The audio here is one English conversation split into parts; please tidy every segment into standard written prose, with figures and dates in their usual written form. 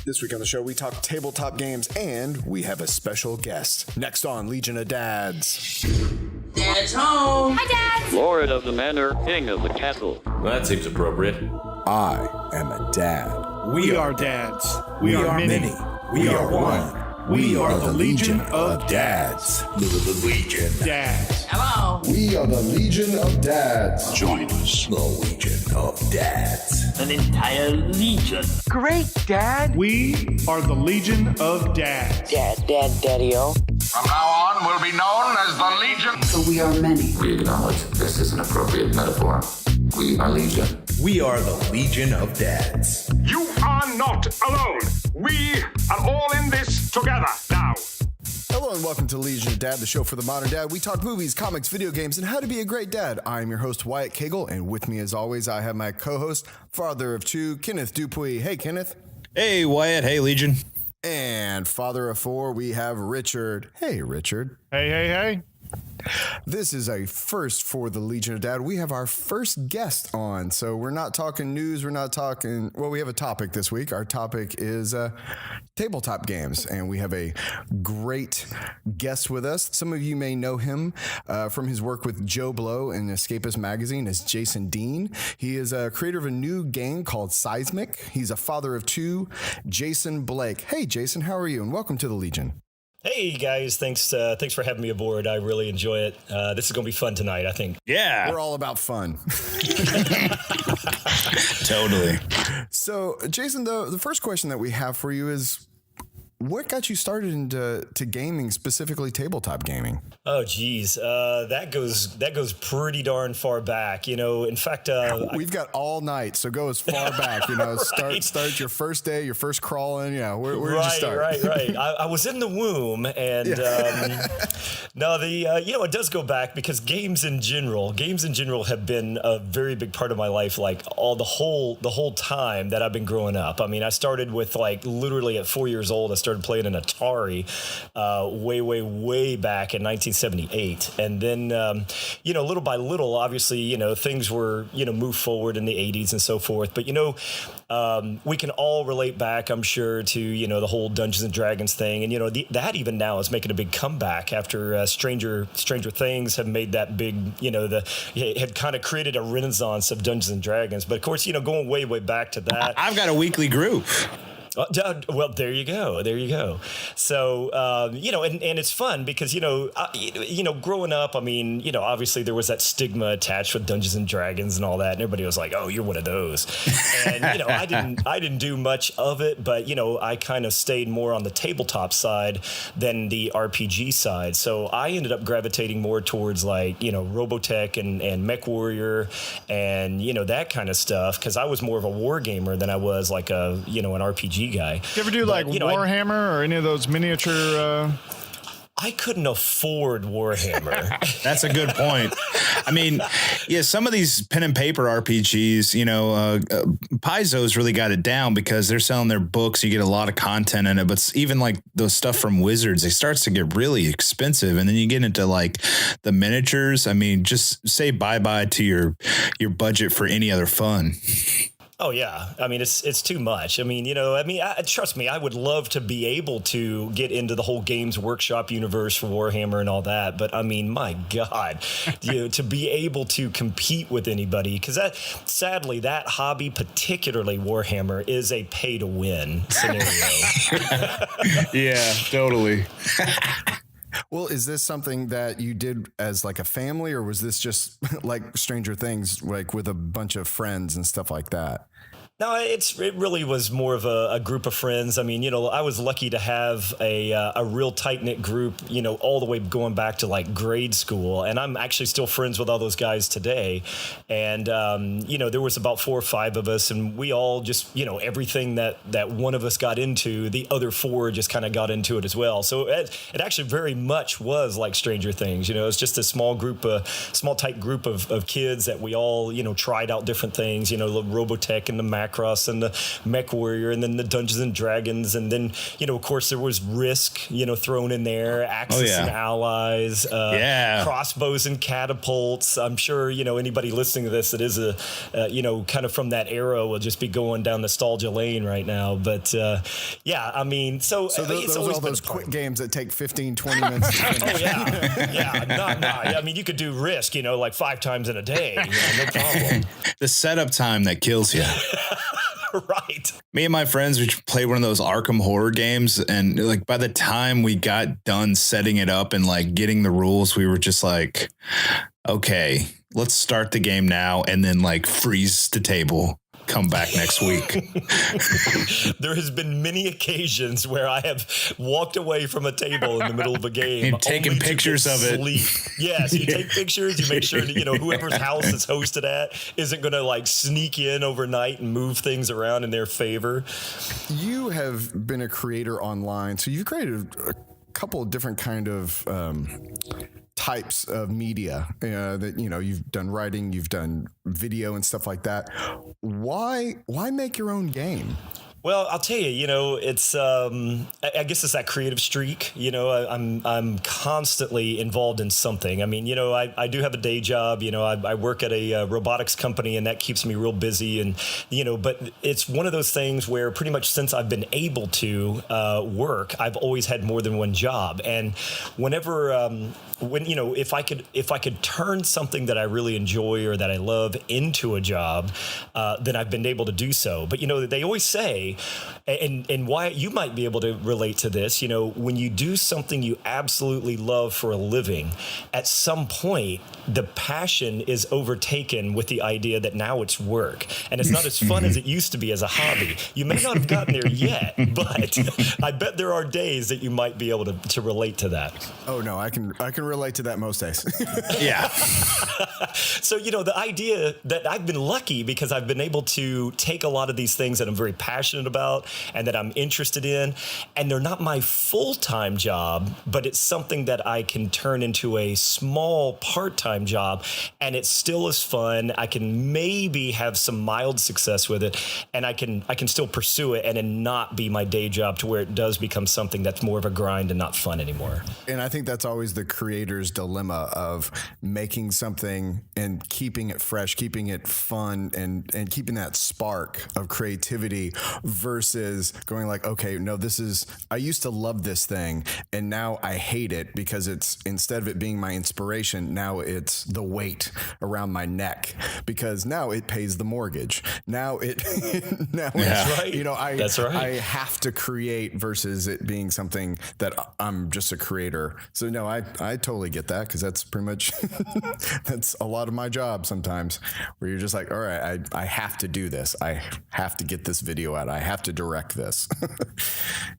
This week on the show, we talk tabletop games, and we have a special guest. Next on Legion of Dads. Dad's home. Hi, Dad. Lord of the manor, king of the castle. That seems appropriate. I am a dad. We are dads. We are many. We are one. We are the Legion of Dads. The Legion. Dads. Hello. We are the Legion of Dads. Join us. The Legion of Dads. An entire legion. Great, Dad. We are the Legion of Dads. Daddy-o. From now on, we'll be known as the Legion. So we are many. We acknowledge this is an appropriate metaphor. We are Legion. We are the Legion of Dads. You are not alone. We are all in this together now. Hello and welcome to Legion of Dad, the show for the modern dad. We talk movies, comics, video games, and how to be a great dad. I'm your host, Wyatt Cagle, and with me as always, I have my co-host, father of two, Kenneth Dupuy. Hey, Kenneth. Hey, Wyatt. Hey, Legion. And father of four, we have Richard. Hey, Richard. Hey. This is a first for the Legion of Dad. We have our first guest on, so we're not talking news. We're not talking, well, we have a topic this week. Our topic is tabletop games, and we have a great guest with us. Some of you may know him from his work with Joe Blow in Escapist Magazine as Jason Dean. He is a creator of a new game called Cysmic. He's a father of two, Jason Blake. Hey, Jason, how are you? And welcome to the Legion. Hey guys, thanks for having me aboard. I really enjoy it. This is going to be fun tonight, I think. Yeah. We're all about fun. Totally. So, Jason, the first question that we have for you is, what got you started into gaming, specifically tabletop gaming? Oh, geez. That goes pretty darn far back. You know, in fact, we've got all night, so go as far back. You know, Right. start your first day, your first crawling. Yeah, where did you start? Right. I was in the womb, and no, it does go back because games in general have been a very big part of my life. Like the whole time that I've been growing up. I mean, I started with literally at 4 years old. I started playing an Atari way back in 1978. And then, little by little, obviously, things were, moved forward in the 80s and so forth. But, we can all relate back, I'm sure, to, the whole Dungeons and Dragons thing. And, that even now is making a big comeback after Stranger Things have made that big, had kind of created a renaissance of Dungeons and Dragons. But, of course, going way back to that. I've got a weekly group. Well, there you go. So, and it's fun because, growing up, I mean, obviously there was that stigma attached with Dungeons and Dragons and all that. And everybody was like, oh, you're one of those. And, I didn't do much of it, but, I kind of stayed more on the tabletop side than the RPG side. So I ended up gravitating more towards Robotech and MechWarrior and, that kind of stuff. Cause I was more of a war gamer than I was an RPG guy. You ever do Warhammer or any of those miniature? I couldn't afford Warhammer. That's a good point. I mean, yeah, some of these pen and paper RPGs, Paizo's really got it down because they're selling their books. You get a lot of content in it, but even the stuff from Wizards, it starts to get really expensive. And then you get into the miniatures. I mean, just say bye-bye to your budget for any other fun. Oh yeah, I mean it's too much. I mean, trust me, I would love to be able to get into the whole Games Workshop universe for Warhammer and all that, but I mean, my God, to be able to compete with anybody, because sadly that hobby, particularly Warhammer, is a pay to win scenario. Yeah, totally. Well, is this something that you did as a family, or was this just like Stranger Things, with a bunch of friends and stuff like that? No, it really was more of a group of friends. I mean, I was lucky to have a real tight-knit group, all the way going back to grade school. And I'm actually still friends with all those guys today. And, there was about 4 or 5 of us, and we all just, everything that one of us got into, the other 4 just kind of got into it as well. So it actually very much was like Stranger Things. It's just a small tight group of kids that we all, tried out different things, the Robotech and the Mac Macross and the Mech Warrior, and then the Dungeons and Dragons, and then of course there was Risk, thrown in there, Axis and Allies, crossbows and catapults. I'm sure anybody listening to this that is a kind of from that era will just be going down nostalgia lane right now. But I mean, so those are all those quick games that take 15-20 minutes to finish. Oh yeah. I mean, you could do Risk, like 5 times in a day, no problem. The setup time that kills you. Right. Me and my friends, we played one of those Arkham horror games, and like by the time we got done setting it up and like getting the rules, we were just like, okay, let's start the game now, and then like freeze the table. Come back next week. There has been many occasions where I have walked away from a table in the middle of a game and taking pictures of it. Yes, you take pictures. You make sure that whoever's house it's hosted at isn't going to like sneak in overnight and move things around in their favor. You have been a creator online, so you've created a couple of different kind of types of media that you've done writing, you've done video and stuff like that. Why make your own game? Well, I'll tell you, it's I guess it's that creative streak. I'm constantly involved in something. I mean, I do have a day job. I work at a robotics company, and that keeps me real busy. And but it's one of those things where pretty much since I've been able to work, I've always had more than one job. And whenever if I could turn something that I really enjoy or that I love into a job, then I've been able to do so. But they always say, and why you might be able to relate to this, when you do something you absolutely love for a living, at some point the passion is overtaken with the idea that now it's work, and it's not as fun as it used to be as a hobby. You may not have gotten there yet, but I bet there are days that you might be able to relate to that. Oh no, I can relate to that most days. Yeah. So, the idea that I've been lucky because I've been able to take a lot of these things that I'm very passionate about and that I'm interested in, and they're not my full-time job, but it's something that I can turn into a small part-time job, and it's still as fun. I can maybe have some mild success with it, and I can still pursue it and then not be my day job to where it does become something that's more of a grind and not fun anymore. And I think that's always the creator's dilemma of making something and keeping it fresh, keeping it fun, and keeping that spark of creativity versus going like, okay, no, I used to love this thing and now I hate it because it's, instead of it being my inspiration, now it's the weight around my neck because now it pays the mortgage. Now That's right. That's right. I have to create versus it being something that I'm just a creator. So no, I totally get that because that's pretty much, that's a lot of my job sometimes where you're just like, all right, I have to do this. I have to get this video out. I have to direct this,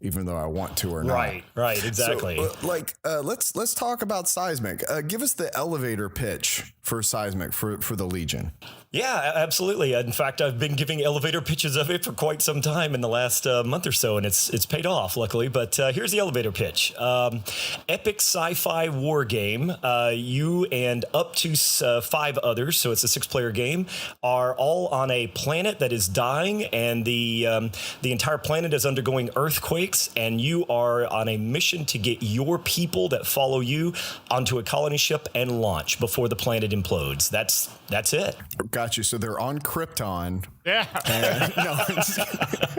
even though I want to or not. Right, exactly. So, let's talk about Cysmic. Give us the elevator pitch for Cysmic for the Legion. Yeah, absolutely. In fact, I've been giving elevator pitches of it for quite some time in the last month or so, and it's paid off, luckily. But here's the elevator pitch. Epic sci-fi war game. You and up to 5 others, so it's a 6-player game, are all on a planet that is dying, and the entire planet is undergoing earthquakes, and you are on a mission to get your people that follow you onto a colony ship and launch before the planet implodes. That's it. Got you. So they're on Krypton. Yeah.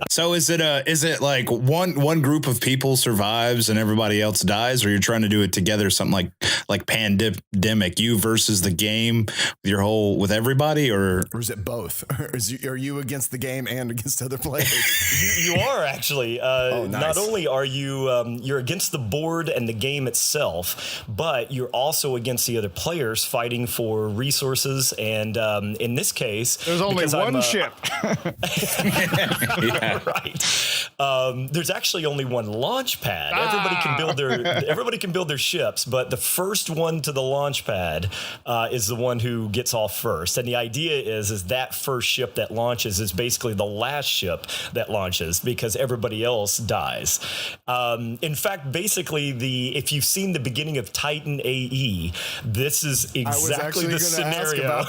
So is it like one group of people survives and everybody else dies, or you're trying to do it together, something like Pandemic, you versus the game with everybody, or is it both? Are you against the game and against other players? You are actually. Nice. Not only are you you're against the board and the game itself, but you're also against the other players fighting for resources. And in this case, there's only one ship. Yeah. Right. There's actually only one launch pad. Everybody can build their ships, but the first first one to the launch pad is the one who gets off first. And the idea is that first ship that launches is basically the last ship that launches because everybody else dies. In fact, basically, if you've seen the beginning of Titan AE, this is exactly the scenario.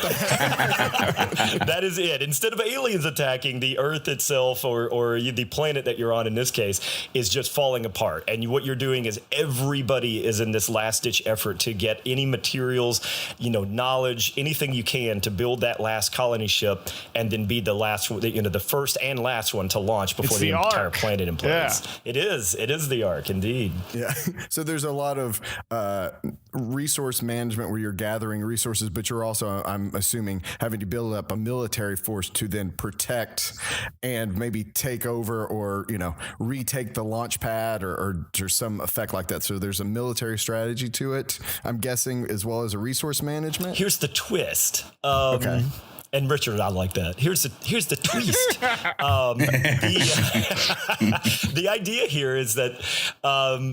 That is it. Instead of aliens attacking, the Earth itself or the planet that you're on in this case is just falling apart. And what you're doing is everybody is in this last-ditch effort to get any materials, knowledge, anything you can to build that last colony ship and then be the last, the first and last one to launch before the entire planet implodes. Yeah. It is the Ark, indeed. Yeah. So there's a lot of resource management where you're gathering resources, but you're also, I'm assuming, having to build up a military force to then protect and maybe take over or, retake the launch pad or some effect like that. So there's a military strategy to it, I'm guessing, as well as a resource management. Here's the twist. Okay. And Richard, I like that. Here's the twist. The idea here is that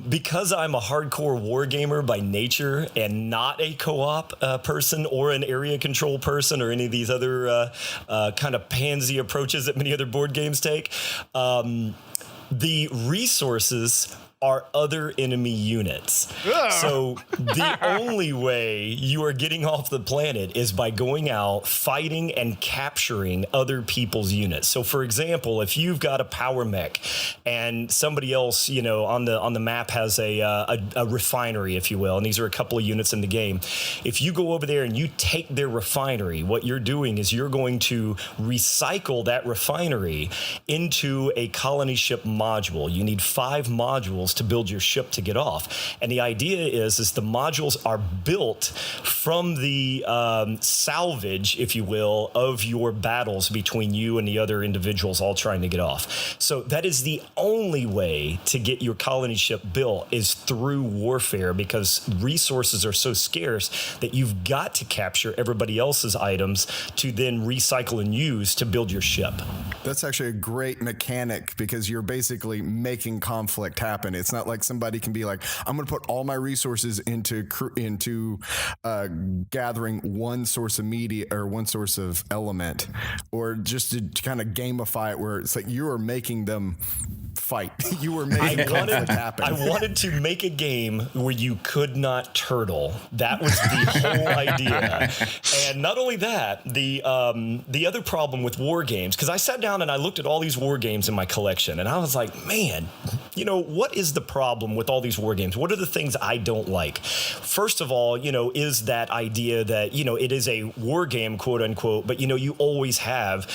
because I'm a hardcore war gamer by nature and not a co-op person or an area control person or any of these other kind of pansy approaches that many other board games take, the resources are other enemy units. So the only way you are getting off the planet is by going out, fighting and capturing other people's units. So for example, if you've got a power mech and somebody else, on the map has a refinery, if you will, and these are a couple of units in the game. If you go over there and you take their refinery, what you're doing is you're going to recycle that refinery into a colony ship module. You need 5 modules to build your ship to get off. And the idea is the modules are built from the salvage, if you will, of your battles between you and the other individuals all trying to get off. So that is the only way to get your colony ship built is through warfare, because resources are so scarce that you've got to capture everybody else's items to then recycle and use to build your ship. That's actually a great mechanic because you're basically making conflict happen. It's not like somebody can be like, I'm going to put all my resources into gathering one source of media or one source of element, or just to kind of gamify it where it's like you are making them fight. You were making conflict happen. I wanted to make a game where you could not turtle. That was the whole idea. And not only that, the other problem with war games, because I sat down and I looked at all these war games in my collection, and I was like, man, what is the problem with all these war games? What are the things I don't like? First of all, is that idea that, it is a war game, quote unquote, but, you always have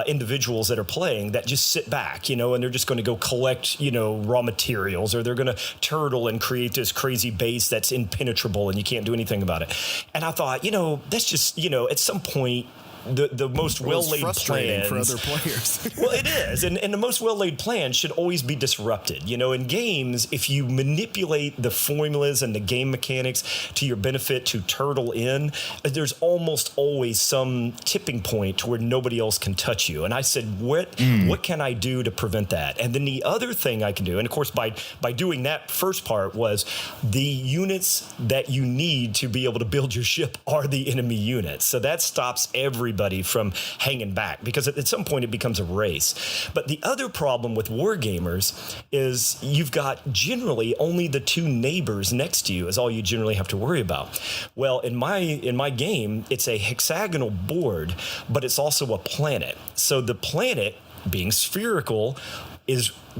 individuals that are playing that just sit back, and they're just going to go collect, raw materials, or they're going to turtle and create this crazy base that's impenetrable and you can't do anything about it. And I thought, that's just, at some point, the most well-laid plans for other players. Well, it is, and the most well-laid plans should always be disrupted. In games, if you manipulate the formulas and the game mechanics to your benefit to turtle in, there's almost always some tipping point to where nobody else can touch you. And I said, what can I do to prevent that? And then the other thing I can do, and of course by doing that first part, was the units that you need to be able to build your ship are the enemy units. So that stops everybody from hanging back, because at some point it becomes a race. But the other problem with war gamers is you've got generally only the 2 neighbors next to you is all you generally have to worry about. Well, in my game, it's a hexagonal board, but it's also a planet. So the planet, being spherical,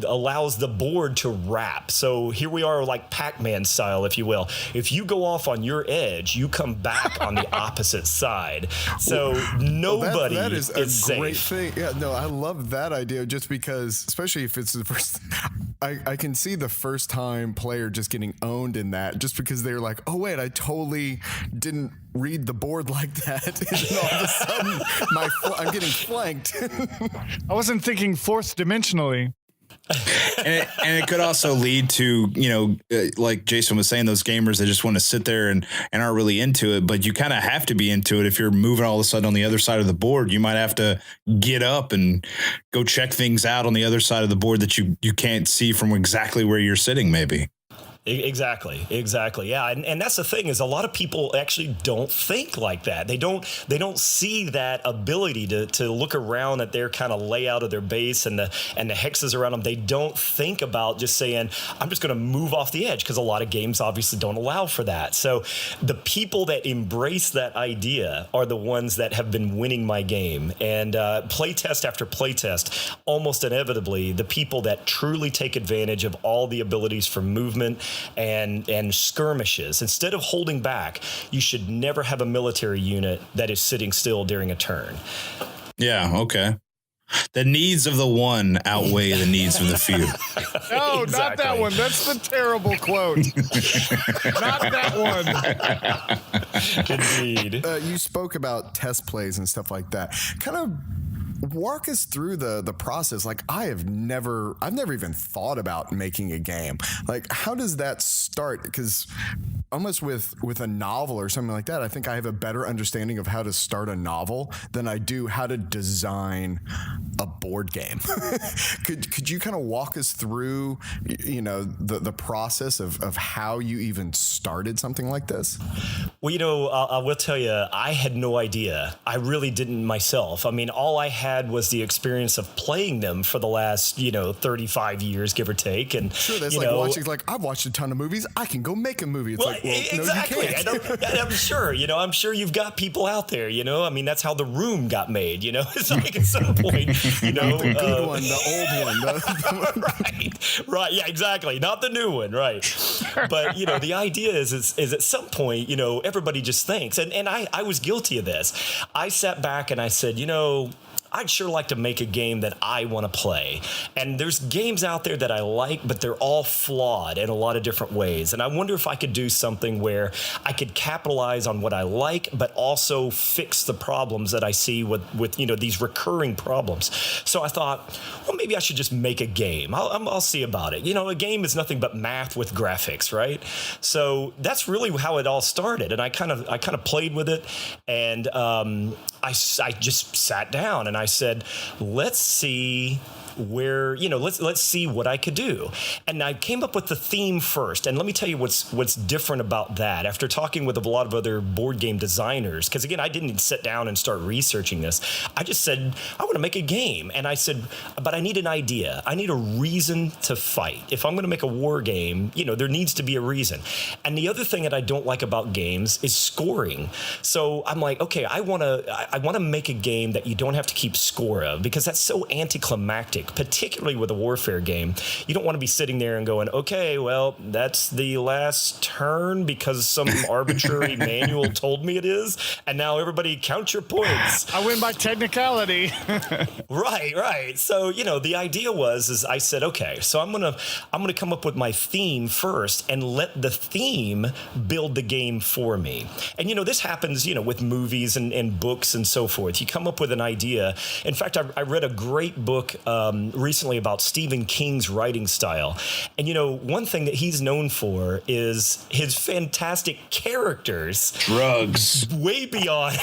allows the board to wrap. So here we are, like Pac-Man style, if you will. If you go off on your edge, you come back on the opposite side. So nobody that is a great safe. thing. Yeah, no, I love that idea, just because, especially if it's the first, I can see the first time player just getting owned in that, just because they're like, oh wait, I totally didn't read the board like that. And all of a sudden, I'm getting flanked. I wasn't thinking fourth dimensionally. And it could also lead to, like Jason was saying, those gamers that just want to sit there and aren't really into it. But you kind of have to be into it. If you're moving all of a sudden on the other side of the board, you might have to get up and go check things out on the other side of the board that you can't see from exactly where you're sitting, maybe. Exactly. Yeah. And that's the thing is a lot of people actually don't think like that. They don't see that ability to look around at their kind of layout of their base and the hexes around them. They don't think about just saying, I'm just going to move off the edge, because a lot of games obviously don't allow for that. So the people that embrace that idea are the ones that have been winning my game. And playtest after playtest, almost inevitably, the people that truly take advantage of all the abilities for movement and skirmishes. Instead of holding back, you should never have a military unit that is sitting still during a turn. Yeah, okay. The needs of the one outweigh the needs of the few. No, exactly. Not that one. That's the terrible quote. Not that one. Indeed. You spoke about test plays and stuff like that. Kind of walk us through the process. Like, I've never even thought about making a game. Like, how does that start? Because almost with a novel or something like that, I think I have a better understanding of how to start a novel than I do how to design a board game. Could you kind of walk us through, the process of how you even started something like this? Well, I will tell you, I had no idea. I really didn't myself. I mean, all I had was the experience of playing them for the last, 35 years, give or take. And sure, that's like watching. Like, I've watched a ton of movies. I can go make a movie. It's exactly. No, you can't. I'm sure. I'm sure you've got people out there. I mean, that's how The Room got made. It's like at some point, the good one, the old one. Right. Yeah, exactly. Not the new one. Right. But the idea is at some point, everybody just thinks, and I was guilty of this. I sat back and I said, I'd sure like to make a game that I want to play. And there's games out there that I like, but they're all flawed in a lot of different ways. And I wonder if I could do something where I could capitalize on what I like, but also fix the problems that I see with these recurring problems. So I thought, well, maybe I should just make a game. I'll see about it. A game is nothing but math with graphics, right? So that's really how it all started. And I kind of played with it, and I just sat down and I said, let's see where, let's see what I could do. And I came up with the theme first. And let me tell you what's different about that. After talking with a lot of other board game designers, because again, I didn't sit down and start researching this. I just said, I want to make a game. And I said, but I need an idea. I need a reason to fight. If I'm going to make a war game, there needs to be a reason. And the other thing that I don't like about games is scoring. So I'm like, okay, I want to make a game that you don't have to keep score of, because that's so anticlimactic. Particularly with a warfare game, you don't want to be sitting there and going, okay, well, that's the last turn because some arbitrary manual told me it is, and now everybody count your points. I win by technicality. Right. So the idea is I said, okay, so I'm gonna come up with my theme first and let the theme build the game for me. And this happens with movies and books and so forth. You come up with an idea. In fact, I read a great book recently about Stephen King's writing style. And, one thing that he's known for is his fantastic characters. Drugs. Way beyond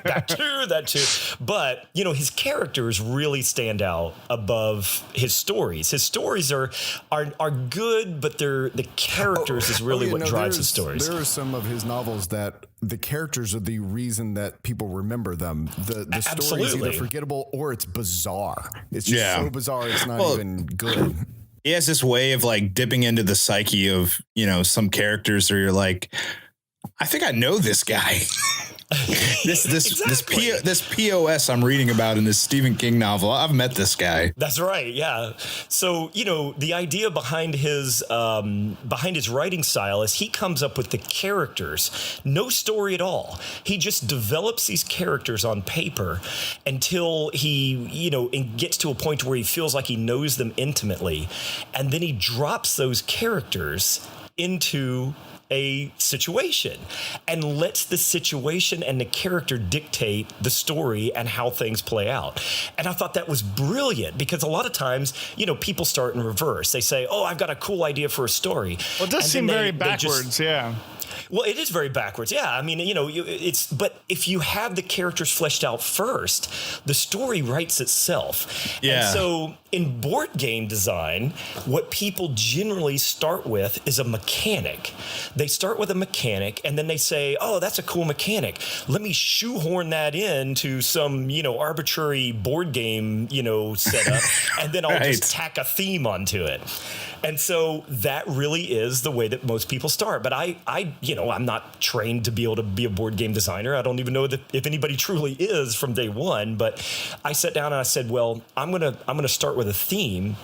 that too. But, his characters really stand out above his stories. His stories are good, but the characters is really what drives his stories. There are some of his novels that the characters are the reason that people remember them. The story is either forgettable or it's bizarre. It's just so bizarre it's not even good. He has this way of like dipping into the psyche of, some characters where you're like, I think I know this guy. This POS I'm reading about in this Stephen King novel, I've met this guy. That's right, yeah. So the idea behind his writing style is he comes up with the characters, no story at all. He just develops these characters on paper until he gets to a point where he feels like he knows them intimately, and then he drops those characters into a situation and lets the situation and the character dictate the story and how things play out. And I thought that was brilliant, because a lot of times, people start in reverse. They say, oh, I've got a cool idea for a story. Well, it does seem very backwards, yeah. Well, it is very backwards. Yeah. I mean, but if you have the characters fleshed out first, the story writes itself. Yeah. And so in board game design, what people generally start with is a mechanic. They start with a mechanic and then they say, oh, that's a cool mechanic. Let me shoehorn that into some, arbitrary board game, setup, and then I'll just tack a theme onto it. And so that really is the way that most people start. But I'm not trained to be able to be a board game designer. I don't even know if anybody truly is from day one. But I sat down and I said, well, I'm gonna start with a theme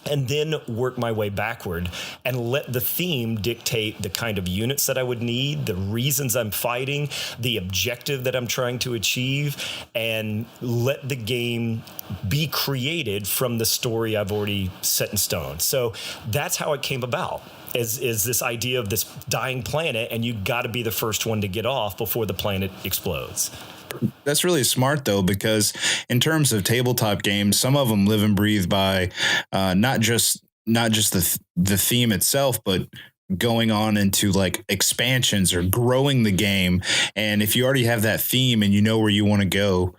and then work my way backward and let the theme dictate the kind of units that I would need, the reasons I'm fighting, the objective that I'm trying to achieve, and let the game be created from the story I've already set in stone. So that's how it came about. Is this idea of this dying planet, and you got to be the first one to get off before the planet explodes. That's really smart, though, because in terms of tabletop games, some of them live and breathe by not just the theme itself, but going on into like expansions or growing the game. And if you already have that theme and you know where you want to go,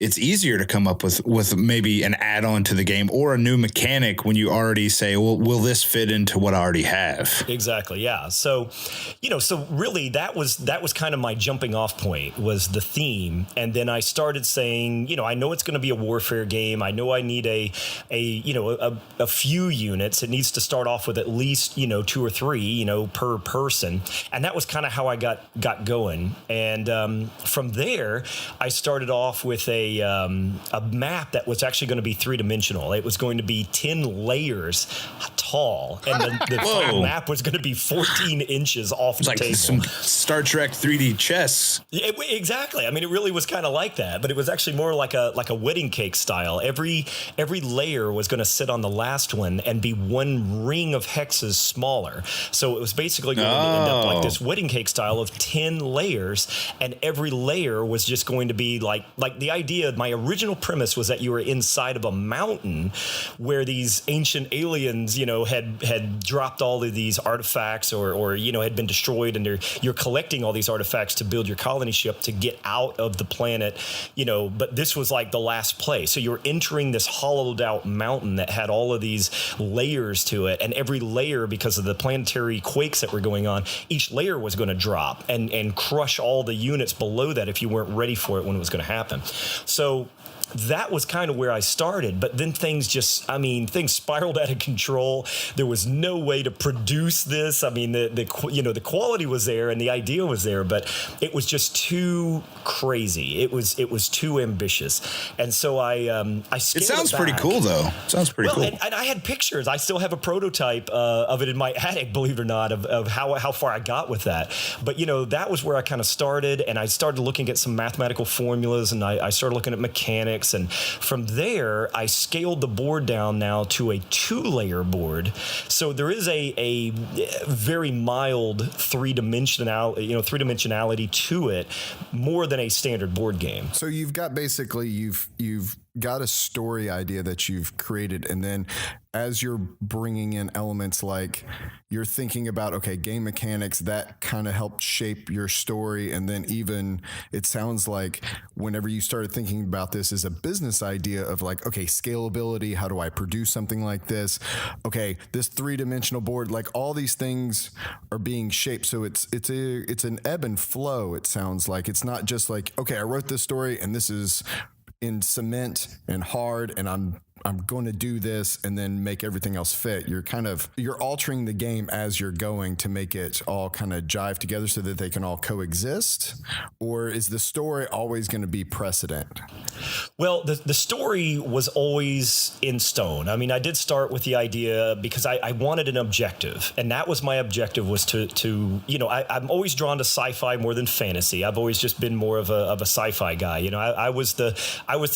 it's easier to come up with maybe an add-on to the game or a new mechanic when you already say, well, will this fit into what I already have? Exactly. Yeah. So, so really that was kind of my jumping off point was the theme. And then I started saying, I know it's going to be a warfare game. I know I need a few units. It needs to start off with at least, 2 or 3, per person. And that was kind of how I got going. And from there, I started off with a map that was actually going to be 3-dimensional. It was going to be 10 layers tall, and the final map was going to be 14 inches off the table. It's like some Star Trek 3D chess. Yeah, exactly. I mean, it really was kind of like that, but it was actually more like a wedding cake style. Every layer was going to sit on the last one and be one ring of hexes smaller. So it was basically going to end up like this wedding cake style of 10 layers, and every layer was just going to be like the idea. My original premise was that you were inside of a mountain where these ancient aliens, had dropped all of these artifacts or had been destroyed, and you're collecting all these artifacts to build your colony ship to get out of the planet, but this was like the last place. So you're entering this hollowed out mountain that had all of these layers to it, and every layer, because of the planetary quakes that were going on, each layer was going to drop and crush all the units below that if you weren't ready for it when it was going to happen. So that was kind of where I started, but then things spiraled out of control. There was no way to produce this. I mean, the quality was there and the idea was there, but it was just too crazy. It was too ambitious, and so I scaled it sounds it pretty back. Cool, though. Sounds pretty cool. And I had pictures. I still have a prototype of it in my attic, believe it or not, of how far I got with that. But that was where I kind of started, and I started looking at some mathematical formulas, and I started looking at mechanics. And from there, I scaled the board down now to a 2-layer board. So there is a very mild three-dimensionality to it, more than a standard board game. So you've got basically you've got a story idea that you've created, and then as you're bringing in elements like you're thinking about, okay, game mechanics that kind of helped shape your story, and then even it sounds like whenever you started thinking about this as a business idea of like, okay, scalability, how do I produce something like this? Okay, this 3-dimensional board, like all these things are being shaped, so it's an ebb and flow. It sounds like it's not just like, okay, I wrote this story and this is in cement and hard, and I'm going to do this and then make everything else fit. You're altering the game as you're going to make it all kind of jive together so that they can all coexist? Or is the story always going to be precedent? Well, the story was always in stone. I mean, I did start with the idea because I wanted an objective, and that was my objective, was to I'm always drawn to sci-fi more than fantasy. I've always just been more of a sci-fi guy. I was the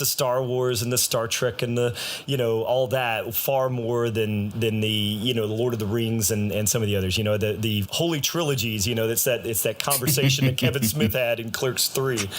Star Wars and the Star Trek and the all that far more than the Lord of the Rings and some of the others. The holy trilogies. It's that conversation that Kevin Smith had in Clerks 3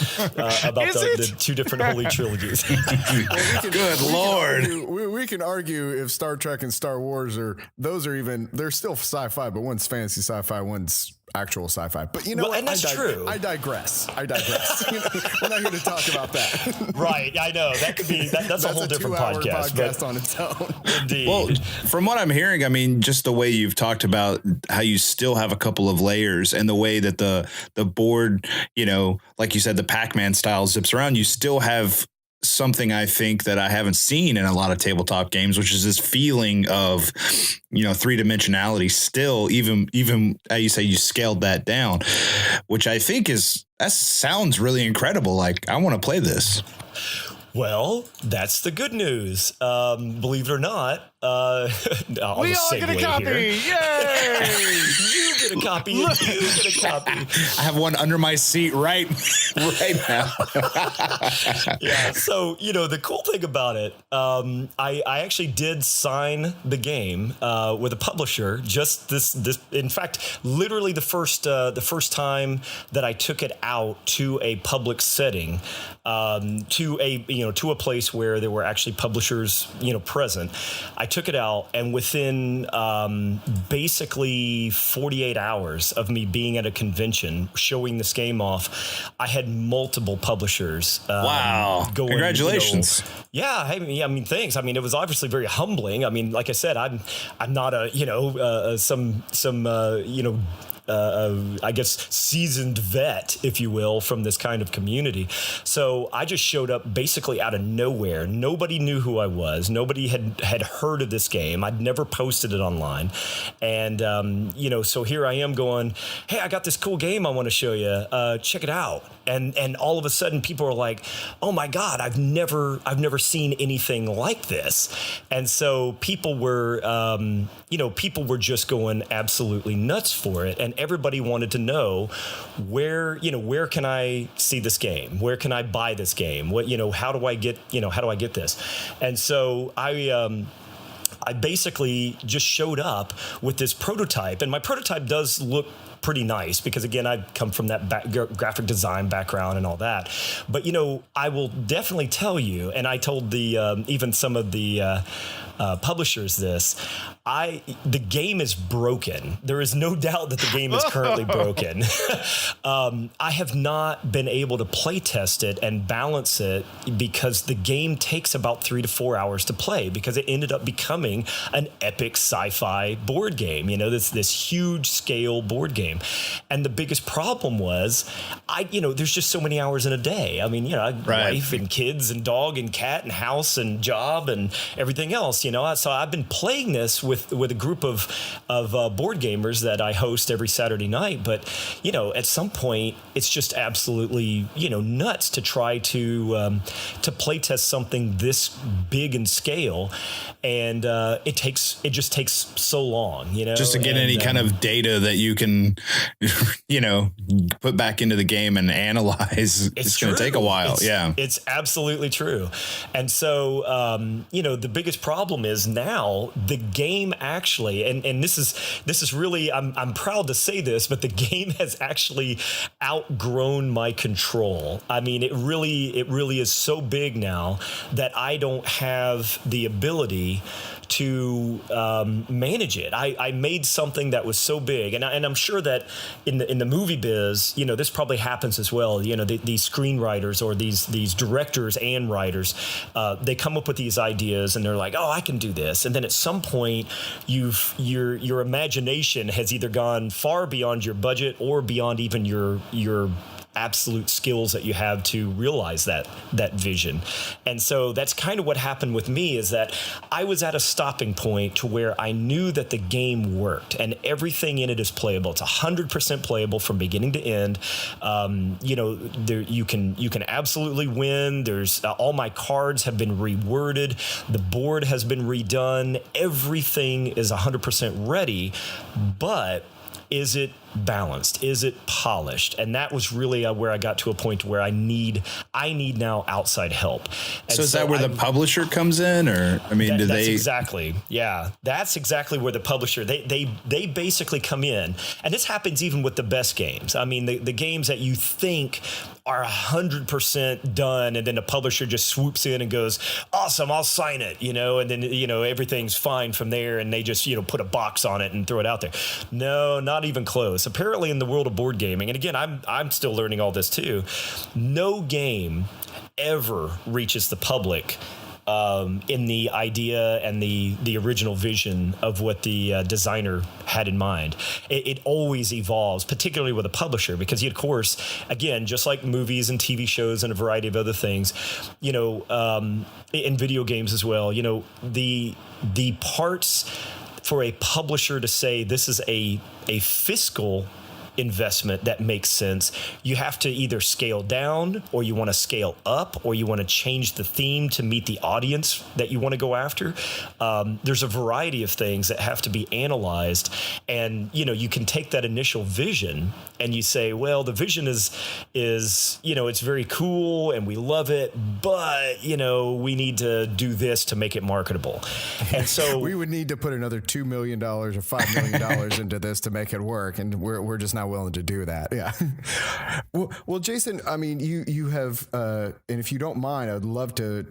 about the 2 different holy trilogies. Good Lord. We can argue if Star Trek and Star Wars they're still sci-fi, but one's fantasy sci-fi, one's actual sci-fi. But you know Well, what? and that's true. I digress. We're not here to talk about that. Right. I know. That could be, that's a whole different 2-hour podcast on its own. Indeed. Well, from what I'm hearing, I mean, just the way you've talked about how you still have a couple of layers and the way that the board, you know, like you said, the Pac-Man style zips around, you still have something I think that I haven't seen in a lot of tabletop games, which is this feeling of, you know, three-dimensionality still, even how you say you scaled that down, which I think that sounds really incredible. Like, I want to play this. Well, that's the good news. Believe it or not, I'll We just all get a segue copy. here. Yay! You get a copy. And you get a copy. I have one under my seat right now. Yeah. So, you know, the cool thing about it, I actually did sign the game with a publisher. Just this. In fact, literally the first time that I took it out to a public setting, to a place where there were actually publishers, you know, present. I took it out, and within basically 48 hours of me being at a convention showing this game off, I had multiple publishers. Wow! Going, Congratulations! You know, I mean, thanks. I mean, it was obviously very humbling. I mean, like I said, I'm not a I guess seasoned vet, if you will, from this kind of community. So I just showed up basically out of nowhere. Nobody knew who I was. Nobody had heard of this game. I'd never posted it online. And, so here I am going, hey, I got this cool game I want to show you. Check it out. And all of a sudden people are like, oh my God, I've never seen anything like this. And so people were just going absolutely nuts for it. And everybody wanted to know where can I see this game? Where can I buy this game? How do I get this? And so I basically just showed up with this prototype, and my prototype does look pretty nice because, again, I come from that graphic design background and all that. But, I will definitely tell you, and I told even some of the publishers this, the game is broken. There is no doubt that the game is currently broken. I have not been able to play test it and balance it because the game takes about 3 to 4 hours to play because it ended up becoming an epic sci-fi board game, this huge scale board game. And the biggest problem was there's just so many hours in a day. I mean, wife and kids and dog and cat and house and job and everything else, So I've been playing this with a group of board gamers that I host every Saturday night. But, at some point it's just absolutely, nuts to try to play test something this big in scale. And it just takes so long, just to get any kind of data that you can, put back into the game and analyze. It's going to take a while. It's absolutely true. And so, the biggest problem is now the game actually, and this is really, I'm proud to say this, but the game has actually outgrown my control. I mean, it really is so big now that I don't have the ability to manage it. I made something that was so big, and I'm sure that in the movie biz, this probably happens as well. These screenwriters or these directors and writers, they come up with these ideas and they're like, oh, I can do this, and then at some point, your imagination has either gone far beyond your budget or beyond even your absolute skills that you have to realize that vision. And so that's kind of what happened with me, is that I was at a stopping point to where I knew that the game worked and everything in it is playable. It's 100% playable from beginning to end. You can absolutely win. There's all my cards have been reworded. The board has been redone. Everything is 100% ready, but is it balanced? Is it polished? And that was really where I got to a point where I need now outside help. And so is that where the publisher comes in, or that's exactly, yeah, that's exactly where the publisher, they basically come in, and this happens even with the best games. I mean, the games that you think are 100% done, and then the publisher just swoops in and goes, awesome, I'll sign it, and then, everything's fine from there, and they just, put a box on it and throw it out there. No, not even close. Apparently in the world of board gaming, and again, I'm still learning all this too, no game ever reaches the public in the idea and the original vision of what the designer had in mind. It always evolves, particularly with a publisher, because of course, again, just like movies and TV shows and a variety of other things, in video games as well, the parts for a publisher to say this is a fiscal investment that makes sense, you have to either scale down, or you want to scale up, or you want to change the theme to meet the audience that you want to go after. There's a variety of things that have to be analyzed, and you can take that initial vision and you say, well, the vision is it's very cool and we love it, but we need to do this to make it marketable. And so we would need to put another $2 million or $5 million into this to make it work, and we're just not willing to do that. Yeah. Well, Jason, I mean, you have, and if you don't mind, I'd love to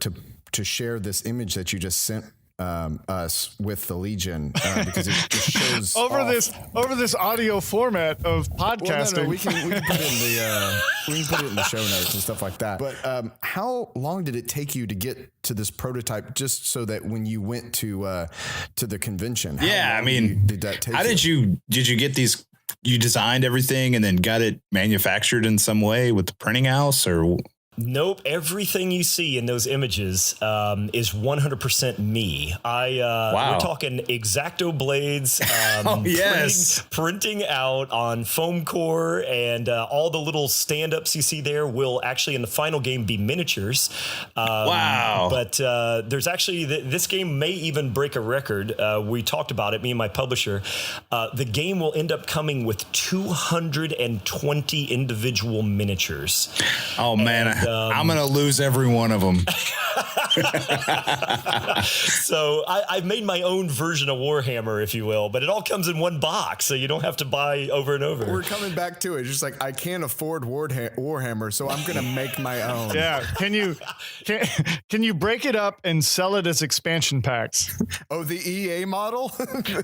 share this image that you just sent us with the Legion, because it just shows over this audio format of podcasting. Well, no, we can put it in the show notes and stuff like that. But how long did it take you to get to this prototype, just so that when you went to the convention? Yeah, I mean, did that take? How did you get these? You designed everything and then got it manufactured in some way with the printing house, or? Nope. Everything you see in those images is 100% me. We're talking X-Acto blades, printing out on foam core, and all the little stand-ups you see there will actually in the final game be miniatures. Wow. But there's actually, this game may even break a record. We talked about it, me and my publisher. The game will end up coming with 220 individual miniatures. Oh, man. I'm going to lose every one of them. So I've made my own version of Warhammer, if you will, but it all comes in one box, so you don't have to buy over and over. We're coming back to it. Just like, I can't afford Warhammer, so I'm going to make my own. Yeah. Can you break it up and sell it as expansion packs? Oh, the EA model?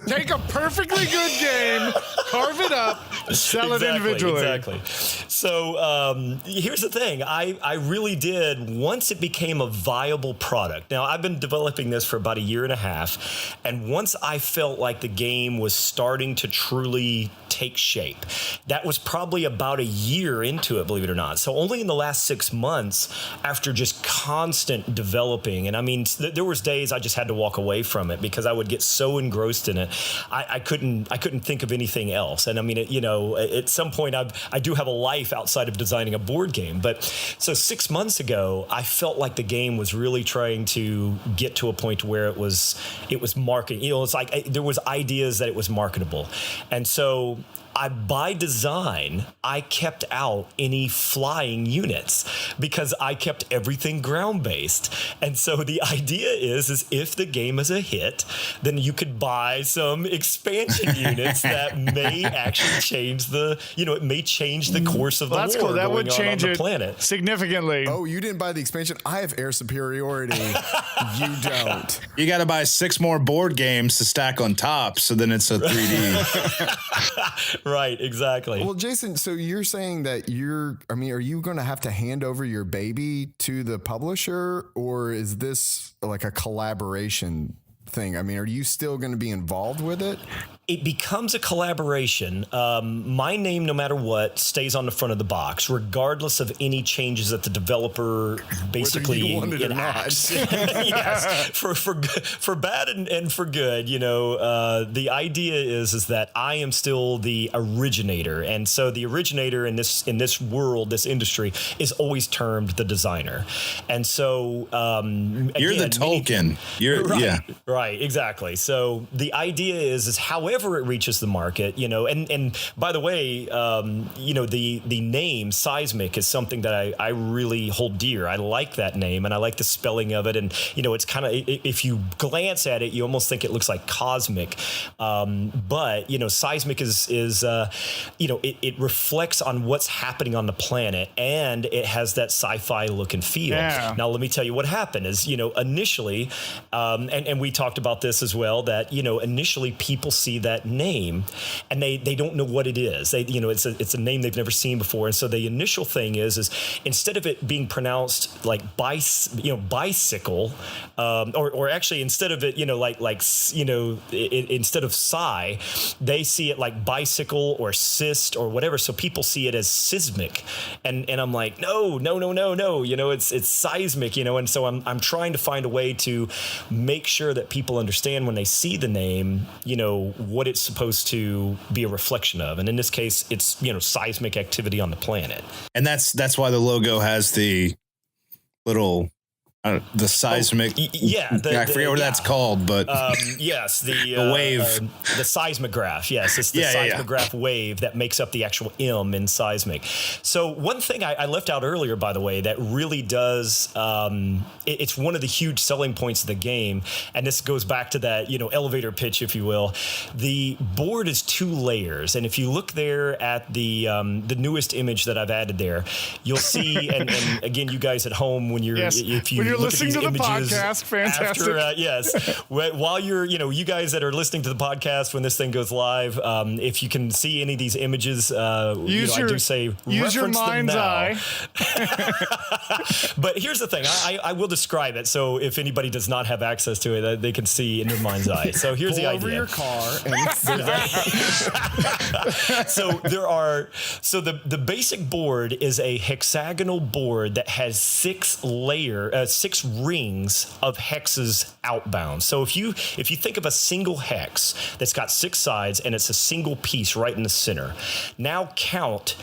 Take a perfectly good game, carve it up, sell it individually. Exactly. So here's the thing. I really did, once it became a viable product. Now, I've been developing this for about a year and a half, and once I felt like the game was starting to truly take shape, that was probably about a year into it, believe it or not. So only in the last 6 months, after just constant developing, and I mean, there was days I just had to walk away from it because I would get so engrossed in it, I couldn't think of anything else. And I mean, at some point, I do have a life outside of designing a board game. But so 6 months ago, I felt like the game was really trying to get to a point where it was marketing. It's like there was ideas that it was marketable, and so by design, I kept out any flying units because I kept everything ground-based. And so the idea is if the game is a hit, then you could buy some expansion units that may actually change it may change the course of the war. That's cool. That would change on the it planet significantly. Oh, you didn't buy the expansion? I have air superiority. You don't. You got to buy 6 more board games to stack on top, so then it's a 3D. Right, exactly. Well, Jason, so you're saying that are you going to have to hand over your baby to the publisher, or is this like a collaboration thing? I mean, are you still going to be involved with it? It becomes a collaboration. My name, no matter what, stays on the front of the box, regardless of any changes that the developer basically enacts. Yes, for bad and for good. The idea is that I am still the originator, and so the originator in this world, this industry, is always termed the designer. And so you're the Tolkien. Right, exactly. So the idea is however whenever it reaches the market, and by the way, the name Cysmic is something that I really hold dear. I like that name, and I like the spelling of it. And, it's kind of, if you glance at it, you almost think it looks like cosmic. But, Cysmic is it reflects on what's happening on the planet, and it has that sci-fi look and feel. Yeah. Now, let me tell you what happened is, initially, and we talked about this as well, that, initially people see that name and they don't know what it is. They, it's a name they've never seen before. And so the initial thing is instead of it being pronounced like bicycle, or actually instead of it, instead of psi, they see it like bicycle or cyst or whatever. So people see it as Cysmic. And I'm like, no, it's Cysmic, and so I'm trying to find a way to make sure that people understand when they see the name, what it's supposed to be a reflection of. And in this case, it's, seismic activity on the planet. And that's why the logo has the little the seismic. I forget what that's called, but yes, the wave, the seismograph. Yes, it's the seismograph wave that makes up the actual M in seismic. So one thing I left out earlier, by the way, that really does it's one of the huge selling points of the game, and this goes back to that elevator pitch, if you will. The board is 2 layers, and if you look there at the newest image that I've added there, you'll see, and again, you guys at home, when you're you're listening to the podcast, fantastic. After, while you're, you guys that are listening to the podcast when this thing goes live, if you can see any of these images, I do say use your mind's eye. But here's the thing, I will describe it. So if anybody does not have access to it, they can see in their mind's eye. So here's the idea. Over your car. And so the basic board is a hexagonal board that has 6 rings of hexes outbound. So if you think of a single hex that's got 6 sides and it's a single piece right in the center, now count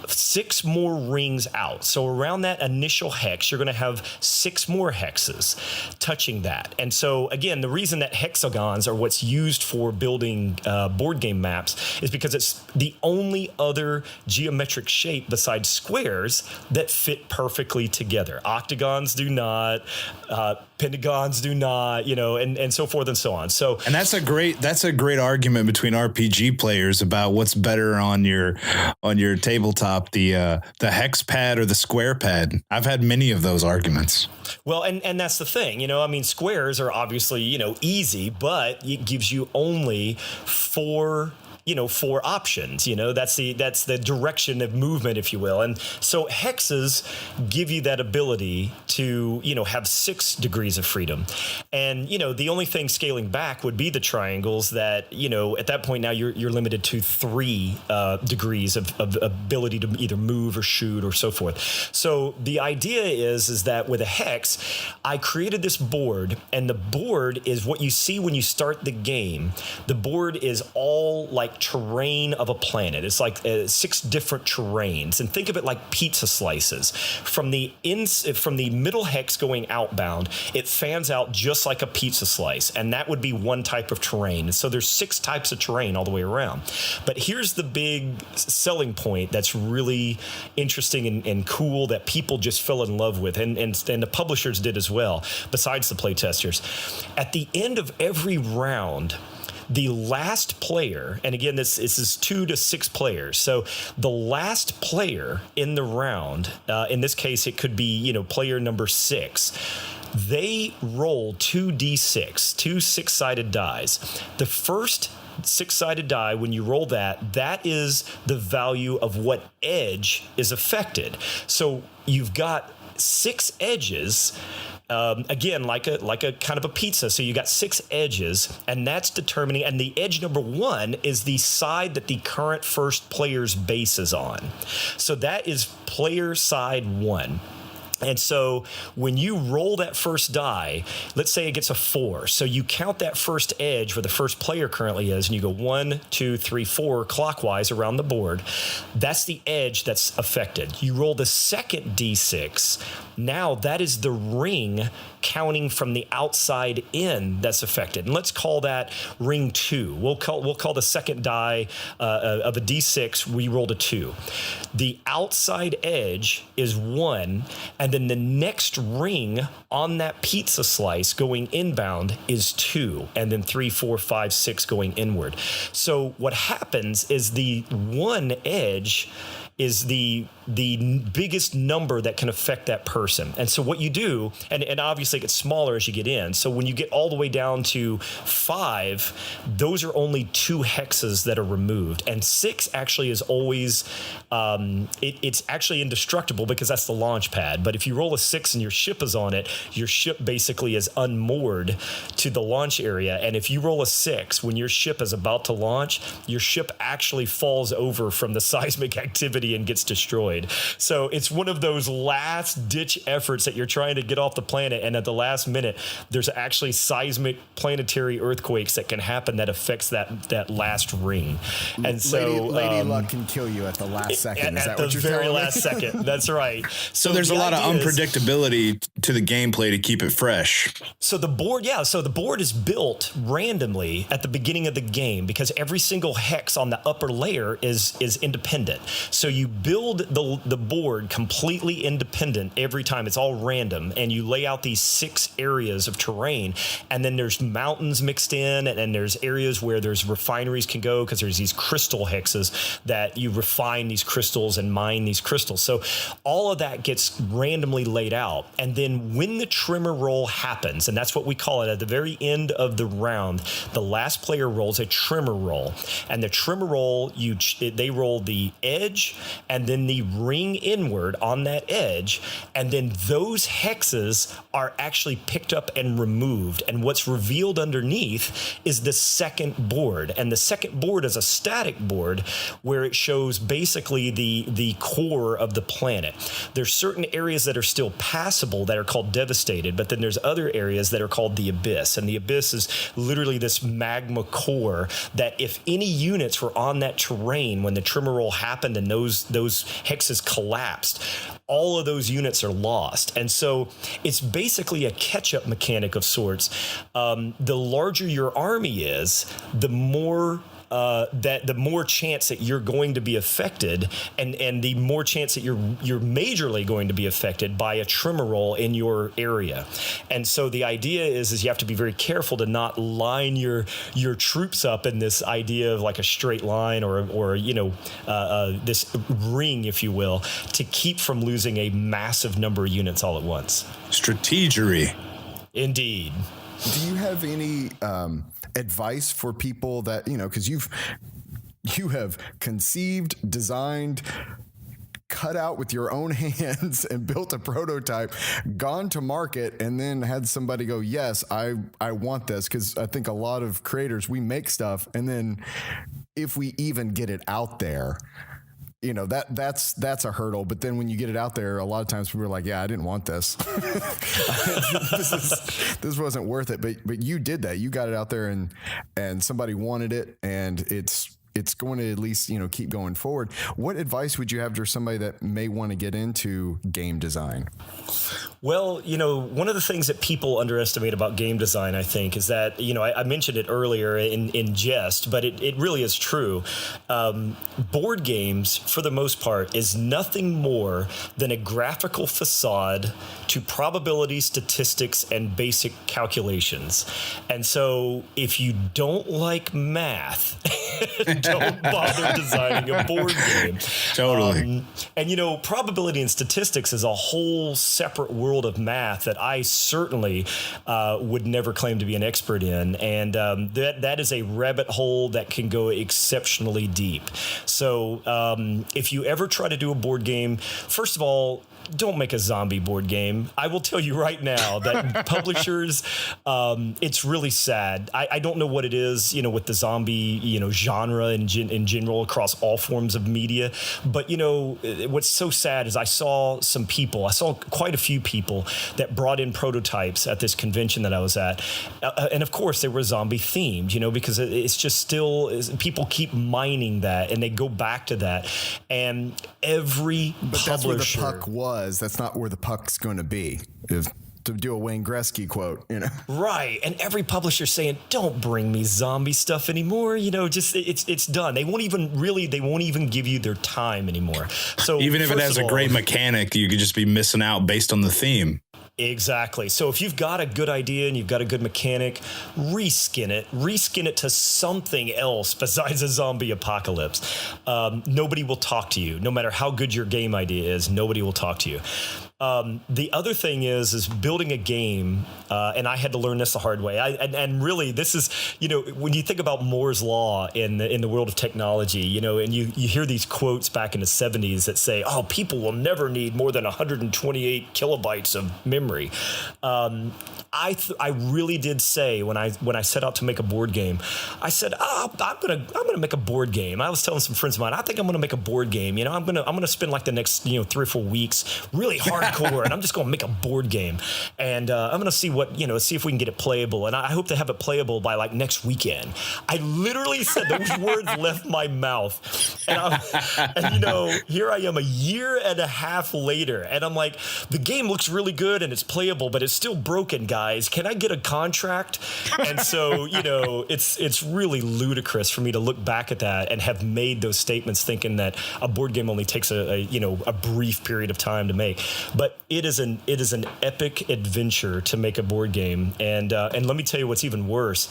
6 more rings out. So around that initial hex, you're going to have 6 more hexes touching that. And so again, the reason that hexagons are what's used for building board game maps is because it's the only other geometric shape besides squares that fit perfectly together. Octagons do not, pentagons do not, and so forth and so on. So, and that's a great argument between RPG players about what's better on your tabletop, the hex pad or the square pad. I've had many of those arguments. Well, and that's the thing, squares are obviously, easy, but it gives you only 4 options. That's the direction of movement, if you will. And so hexes give you that ability to, have 6 degrees of freedom. And, the only thing scaling back would be the triangles that, at that point now you're limited to 3 degrees of ability to either move or shoot or so forth. So the idea is that with a hex, I created this board, and the board is what you see when you start the game. The board is all like terrain of a planet. It's like 6 different terrains, and think of it like pizza slices. From the middle hex going outbound, it fans out just like a pizza slice, and that would be one type of terrain. And so there's 6 types of terrain all the way around. But here's the big selling point that's really interesting and cool that people just fell in love with, and the publishers did as well, besides the playtesters. At the end of every round, the last player, and again, this is 2 to 6 players. So the last player in the round, in this case, it could be, player number 6. They roll 2d6, 2 6-sided dice. The first 6-sided die, when you roll that is the value of what edge is affected. So you've got 6 edges. Again, like a kind of a pizza. So you got 6 edges, and that's determining, and the edge number 1 is the side that the current first player's base is on. So that is player side 1. And so when you roll that first die, let's say it gets a 4. So you count that first edge where the first player currently is, and you go 1, 2, 3, 4 clockwise around the board. That's the edge that's affected. You roll the second D6. Now that is the ring counting from the outside in that's affected. And let's call that ring 2. We'll call the second die of a D6, we rolled a 2. The outside edge is 1, and then the next ring on that pizza slice going inbound is 2, and then 3, 4, 5, 6 going inward. So what happens is the one edge is the biggest number that can affect that person. And so what you do, and obviously it gets smaller as you get in. So when you get all the way down to 5, those are only 2 hexes that are removed. And 6 actually is always, it's actually indestructible because that's the launch pad. But if you roll a 6 and your ship is on it, your ship basically is unmoored to the launch area. And if you roll a 6, when your ship is about to launch, your ship actually falls over from the seismic activity and gets destroyed. So it's one of those last ditch efforts that you're trying to get off the planet, and at the last minute there's actually seismic planetary earthquakes that can happen that affects that last ring. And so Lady Luck can kill you at the last second. Is that what you're telling me? At the very last second. That's right. So there's a lot of unpredictability to the gameplay to keep it fresh. So the board is built randomly at the beginning of the game because every single hex on the upper layer is independent. So you build the board completely independent every time. It's all random, and you lay out these 6 areas of terrain, and then there's mountains mixed in, and there's areas where there's refineries can go because there's these crystal hexes that you refine these crystals and mine these crystals. So all of that gets randomly laid out, and then when the trimmer roll happens, and that's what we call it at the very end of the round, the last player rolls a trimmer roll, and the trimmer roll, they roll the edge and then the ring inward on that edge, and then those hexes are actually picked up and removed, and what's revealed underneath is the second board. And the second board is a static board where it shows basically the core of the planet. There's certain areas that are still passable that are called devastated, but then there's other areas that are called the abyss, and the abyss is literally this magma core that if any units were on that terrain when the trimmer roll happened and those hexes collapsed, all of those units are lost. And so it's basically a catch-up mechanic of sorts. The larger your army is, the more the more chance that you're going to be affected, and the more chance that you're majorly going to be affected by a trimmer roll in your area. And so the idea is you have to be very careful to not line your troops up in this idea of like a straight line or this ring, if you will, to keep from losing a massive number of units all at once. Strategery. Indeed. Do you have any advice for people that, because you have conceived, designed, cut out with your own hands and built a prototype, gone to market, and then had somebody go, yes, I want this? Because I think a lot of creators, we make stuff, and then if we even get it out there, that's a hurdle. But then when you get it out there, a lot of times people are like, yeah, I didn't want this. This wasn't worth it. But you did that. You got it out there and somebody wanted it, and it's going to at least, keep going forward. What advice would you have to somebody that may want to get into game design? Well, one of the things that people underestimate about game design, I think, is that, I mentioned it earlier in jest, but it really is true. Board games, for the most part, is nothing more than a graphical facade to probability, statistics, and basic calculations. And so if you don't like math, don't bother designing a board game. Totally. And probability and statistics is a whole separate world of math that I certainly would never claim to be an expert in, and that is a rabbit hole that can go exceptionally deep. So if you ever try to do a board game, first of all, don't make a zombie board game. I will tell you right now that publishers, it's really sad. I don't know what it is, with the zombie, genre in general across all forms of media. But, what's so sad is I saw quite a few people that brought in prototypes at this convention that I was at. And of course, they were zombie themed, because it's just still, people keep mining that and they go back to that. And every But publisher. that's where the puck was. That's not where the puck's going to be. To do a Wayne Gretzky quote, Right. And every publisher saying, don't bring me zombie stuff anymore. Just it's done. They won't even give you their time anymore. So even if it has a great mechanic, you could just be missing out based on the theme. Exactly. So if you've got a good idea and you've got a good mechanic, reskin it to something else besides a zombie apocalypse. Nobody will talk to you. No matter how good your game idea is, nobody will talk to you. The other thing is building a game, and I had to learn this the hard way. And really, this is, when you think about Moore's law in the world of technology, and you hear these quotes back in the 70s that say, "Oh, people will never need more than 128 kilobytes of memory." I really did say when I set out to make a board game, I said, I'm gonna make a board game. I was telling some friends of mine, I think I'm gonna make a board game. I'm gonna spend like the next 3 or 4 weeks really hardcore, and I'm just gonna make a board game, and I'm gonna see see if we can get it playable, and I hope to have it playable by like next weekend. I literally said those words left my mouth, and here I am a year and a half later, and I'm like, the game looks really good and it's playable, but it's still broken, guys. Can I get a contract? And so, it's really ludicrous for me to look back at that and have made those statements thinking that a board game only takes a brief period of time to make. But it is an epic adventure to make a board game. And let me tell you what's even worse.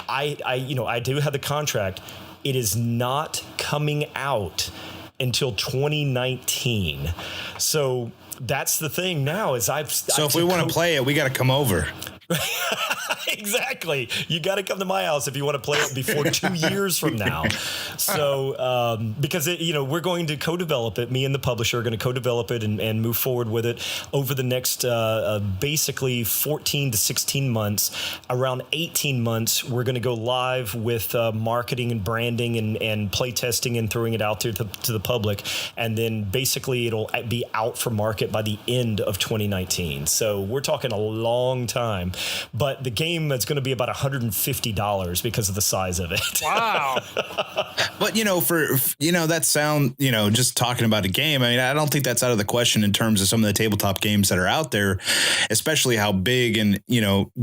I do have the contract. It is not coming out until 2019. So that's the thing now is So if we want to play it, we got to come over. Exactly. You got to come to my house if you want to play it before 2 years from now. So, because we're going to co-develop it. Me and the publisher are going to co-develop it and move forward with it over the next basically 14 to 16 months. Around 18 months, we're going to go live with marketing and branding and play testing and throwing it out there to the public. And then basically it'll be out for market by the end of 2019. So we're talking a long time. But the game is going to be about $150 because of the size of it. Wow. But, that sound, just talking about a game, I mean, I don't think that's out of the question in terms of some of the tabletop games that are out there, especially how big and,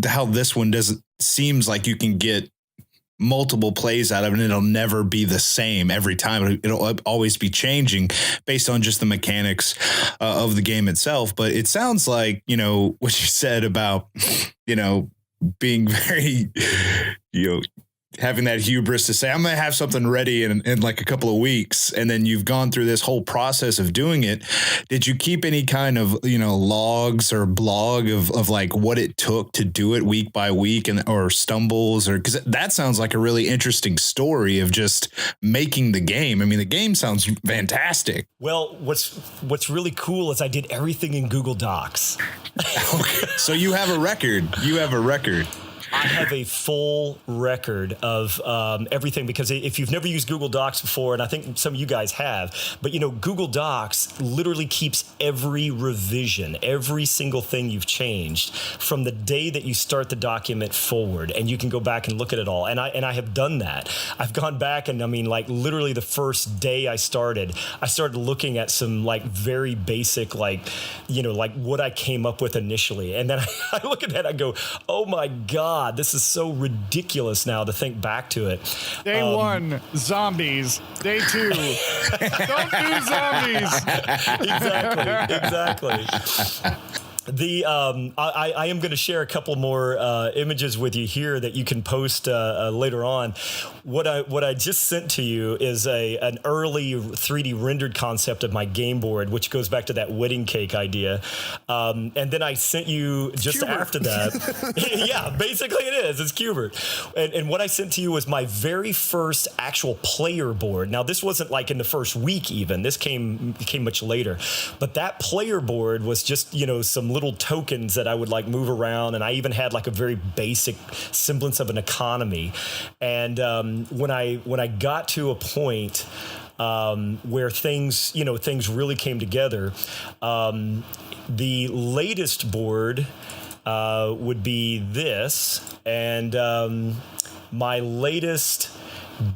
how this one seems like you can get multiple plays out of it and it'll never be the same every time. It'll always be changing based on just the mechanics of the game itself. But it sounds like, what you said about, being very, having that hubris to say, I'm going to have something ready in like a couple of weeks. And then you've gone through this whole process of doing it. Did you keep any kind of, logs or blog of like what it took to do it week by week or stumbles because that sounds like a really interesting story of just making the game. I mean, the game sounds fantastic. Well, what's really cool is I did everything in Google Docs. Okay. So you have a record. I have a full record of everything because if you've never used Google Docs before, and I think some of you guys have, but Google Docs literally keeps every revision, every single thing you've changed from the day that you start the document forward, and you can go back and look at it all. And I have done that. I've gone back and literally the first day I started looking at some very basic what I came up with initially, and then I look at that, I go, oh my God. This is so ridiculous now to think back to it. Day 1, zombies. Day 2, don't do zombies. Exactly. I am going to share a couple more images with you here that you can post later on. What I just sent to you is an early 3D rendered concept of my game board, which goes back to that wedding cake idea. And then I sent you just Cubert. after that. Yeah, basically it is. It's Cubert. And what I sent to you was my very first actual player board. Now, this wasn't like in the first week even. This came much later. But that player board was just, some little tokens that I would like move around, and I even had like a very basic semblance of an economy. And when I got to a point where things really came together, the latest board would be this, and my latest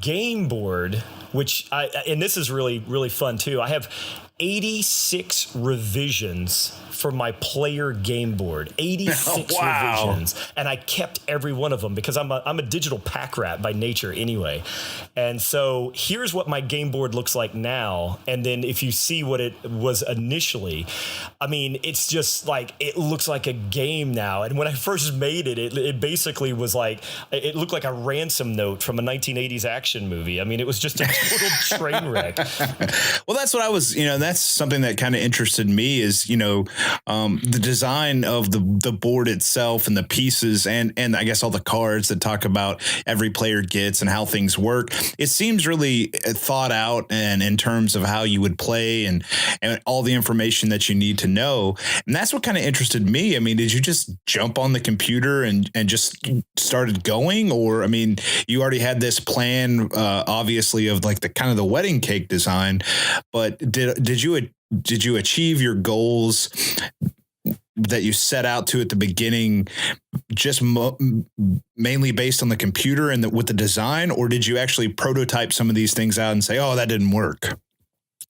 game board, which and this is really, really fun too. I have 86 revisions for my player game board. 86 revisions. And I kept every one of them because I'm a digital pack rat by nature anyway. And so here's what my game board looks like now. And then if you see what it was initially, I mean, it's just like, it looks like a game now. And when I first made it, it basically was like, it looked like a ransom note from a 1980s action movie. I mean, it was just a total train wreck. Well, that's what I was, that's something that kind of interested me is, the design of the board itself and the pieces and I guess all the cards that talk about every player gets and how things work. It seems really thought out and in terms of how you would play and all the information that you need to know. And that's what kind of interested me. I mean, did you just jump on the computer and just started going? Or, I mean, you already had this plan, obviously, of like the kind of the wedding cake design, but did you achieve your goals that you set out to at the beginning just mainly based on the computer and with the design, or did you actually prototype some of these things out and say, oh, that didn't work,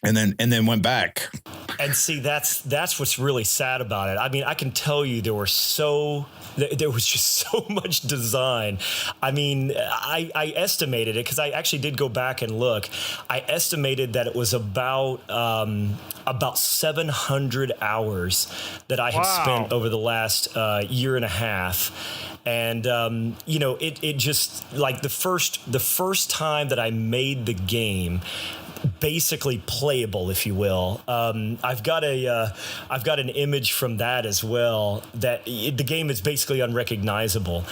and then went back? And see, that's what's really sad about it. I mean, I can tell you there was just so much design. I mean, I estimated it because I actually did go back and look. I estimated that it was about 700 hours that I had spent over the last year and a half. And, it just like the first time that I made the game basically playable, if you will. I've got an image from that as well, that the game is basically unrecognizable.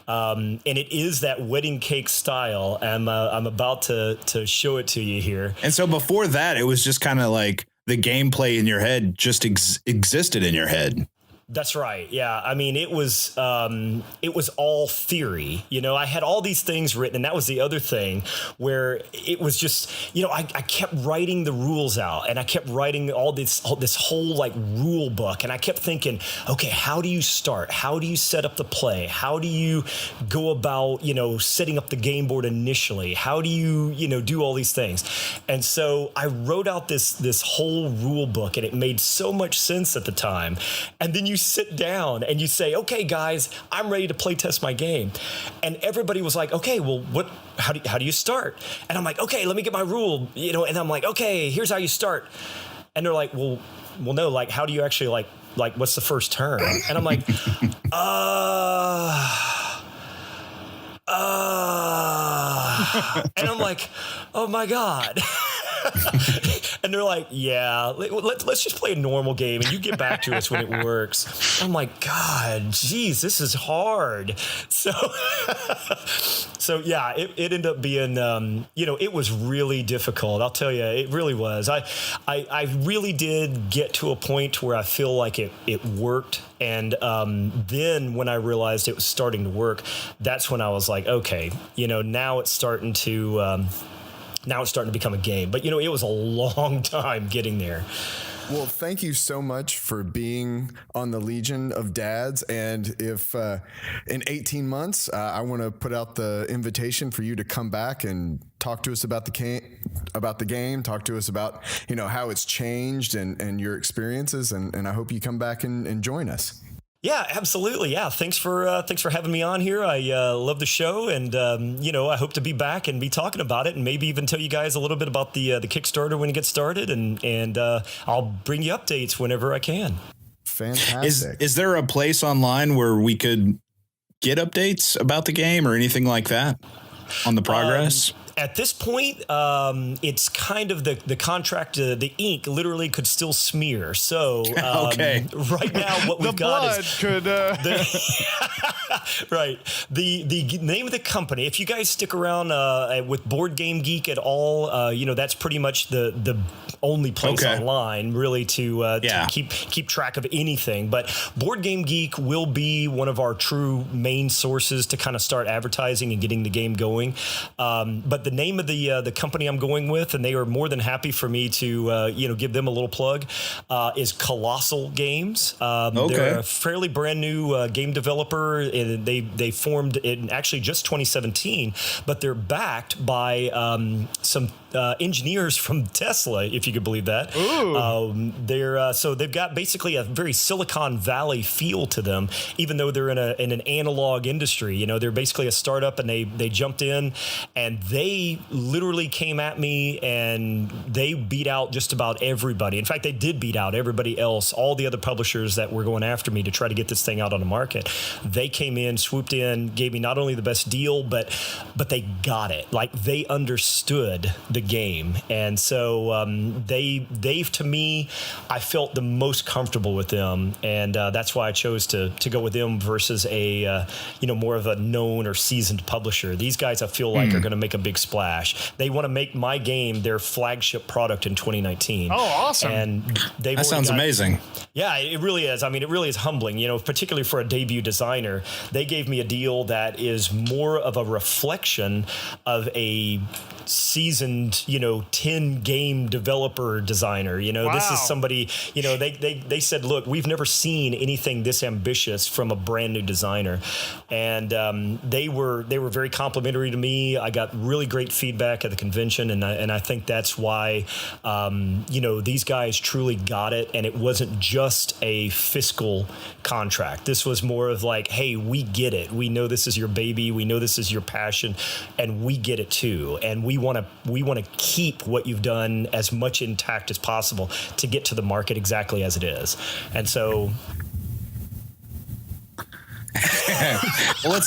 And it is that wedding cake style. And I'm about to show it to you here. And so before that, it was just kind of like the gameplay in your head just existed in your head. That's right. Yeah. I mean, it was all theory. I had all these things written, and that was the other thing where it was just, I kept writing the rules out, and I kept writing all this whole like rule book, and I kept thinking, okay, how do you start? How do you set up the play? How do you go about, setting up the game board initially? How do you, do all these things? And so I wrote out this whole rule book, and it made so much sense at the time. And then you sit down and you say, okay, guys, I'm ready to play test my game. And everybody was like, okay, well, how do you start? And I'm like, okay, let me get my rule, and I'm like, okay, here's how you start. And they're like, well, no, like, how do you actually like, what's the first turn? And I'm like, and I'm like, oh my God. And they're like, yeah, let's just play a normal game and you get back to us when it works. I'm like, God, geez, this is hard. So yeah, it ended up being, it was really difficult. I'll tell you, it really was. I really did get to a point where I feel like it worked. And then when I realized it was starting to work, that's when I was like, okay, now it's starting to become a game. But, it was a long time getting there. Well, thank you so much for being on the Legion of Dads. And if in 18 months, I want to put out the invitation for you to come back and talk to us about the game, talk to us about, how it's changed and your experiences. And I hope you come back and join us. Yeah, absolutely. Yeah. Thanks for having me on here. I love the show, and I hope to be back and be talking about it, and maybe even tell you guys a little bit about the Kickstarter when it gets started, and I'll bring you updates whenever I can. Fantastic. Is there a place online where we could get updates about the game or anything like that on the progress? At this point, it's kind of the contract, the ink literally could still smear. So okay. Right now, what we've got is could right. The name of the company. If you guys stick around with Board Game Geek at all, that's pretty much the only place online really to keep track of anything. But Board Game Geek will be one of our true main sources to kind of start advertising and getting the game going. But the name of the company I'm going with, and they are more than happy for me to give them a little plug, is Colossal Games. They're a fairly brand new game developer, and they formed in actually just 2017, but they're backed by some engineers from Tesla, if you could believe that. So they've got basically a very Silicon Valley feel to them, even though they're in an analog industry. They're basically a startup, and they jumped in, and they literally came at me, and they beat out just about everybody. In fact, they did beat out everybody else, all the other publishers that were going after me to try to get this thing out on the market. They came in, swooped in, gave me not only the best deal, but they got it. Like, they understood the game. And so they've, to me, I felt the most comfortable with them. And that's why I chose to go with them versus a, more of a known or seasoned publisher. These guys, I feel like, are going to make a big splash. They want to make my game their flagship product in 2019. Oh, awesome. And that sounds amazing. Yeah, it really is. I mean, it really is humbling, particularly for a debut designer. They gave me a deal that is more of a reflection of a seasoned, 10 game developer designer. Wow. This is somebody, they said, look, we've never seen anything this ambitious from a brand new designer. And they were very complimentary to me. I got really great feedback at the convention, and I think that's why these guys truly got it, and it wasn't just a fiscal contract. This was more of like, hey, we get it. We know this is your baby. We know this is your passion, and we get it too. And we want to keep what you've done as much intact as possible to get to the market exactly as it is. And so well,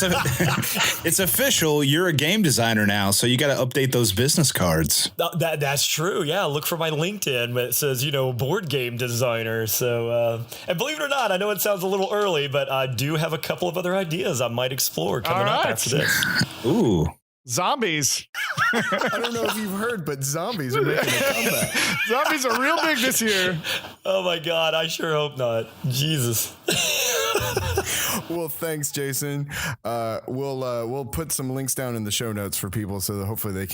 it's official. You're a game designer now, so you got to update those business cards. That's true. Yeah, look for my LinkedIn. It says, board game designer. So, and believe it or not, I know it sounds a little early, but I do have a couple of other ideas I might explore coming up after this. Ooh. Zombies. I don't know if you've heard, but zombies are making a comeback. Zombies are real big this year. Oh my God, I sure hope not. Jesus. Well, thanks, Jason. We'll put some links down in the show notes for people, so that hopefully they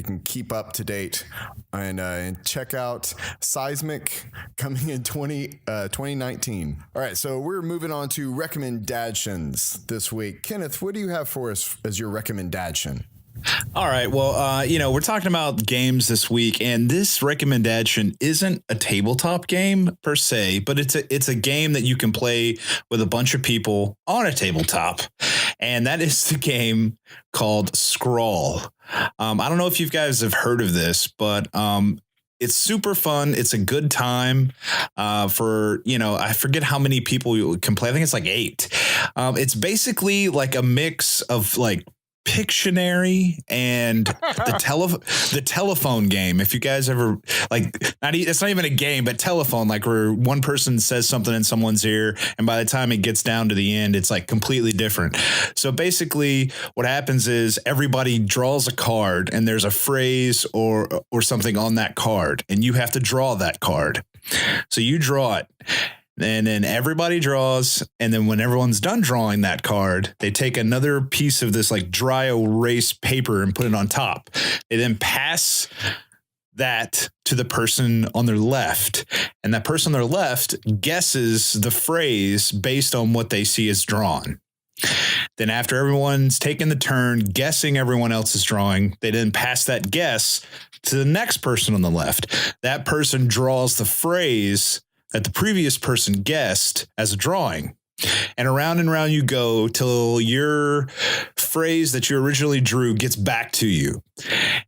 can keep up to date and check out Cysmic coming in 2019. All right, so we're moving on to RecomenDADtions this week. Kenneth, what do you have for us as your recommendation? All right. Well, we're talking about games this week, and this recommendation isn't a tabletop game per se, but it's a game that you can play with a bunch of people on a tabletop, and that is the game called Scrawl. I don't know if you guys have heard of this, but it's super fun. It's a good time for, I forget how many people you can play. I think it's like 8. It's basically like a mix of like Pictionary and the telephone game. If you guys ever it's not even a game, but telephone, like where one person says something in someone's ear, and by the time it gets down to the end, it's like completely different. So basically what happens is everybody draws a card, and there's a phrase or something on that card, and you have to draw that card. So you draw it. And then everybody draws. And then when everyone's done drawing that card, they take another piece of this like dry erase paper and put it on top. They then pass that to the person on their left. And that person on their left guesses the phrase based on what they see as drawn. Then after everyone's taken the turn guessing everyone else's drawing, they then pass that guess to the next person on the left. That person draws the phrase that the previous person guessed as a drawing. And around you go till your phrase that you originally drew gets back to you.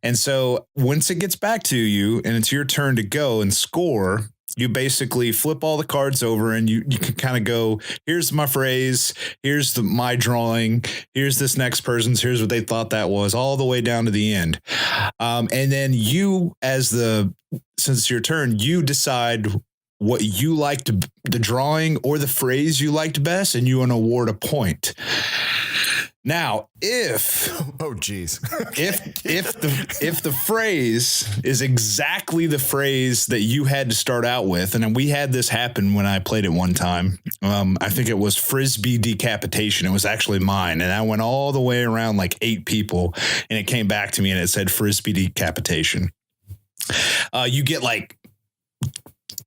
And so once it gets back to you and it's your turn to go and score, you basically flip all the cards over and you can kind of go, here's my phrase, here's my drawing, here's this next person's, here's what they thought that was, all the way down to the end. And then you, since it's your turn, you decide what you liked, the drawing or the phrase you liked best, and you want to award a point. Now, if the phrase is exactly the phrase that you had to start out with, and we had this happen when I played it one time. I think it was Frisbee decapitation. It was actually mine, and I went all the way around like 8 people, and it came back to me and it said Frisbee decapitation. You get like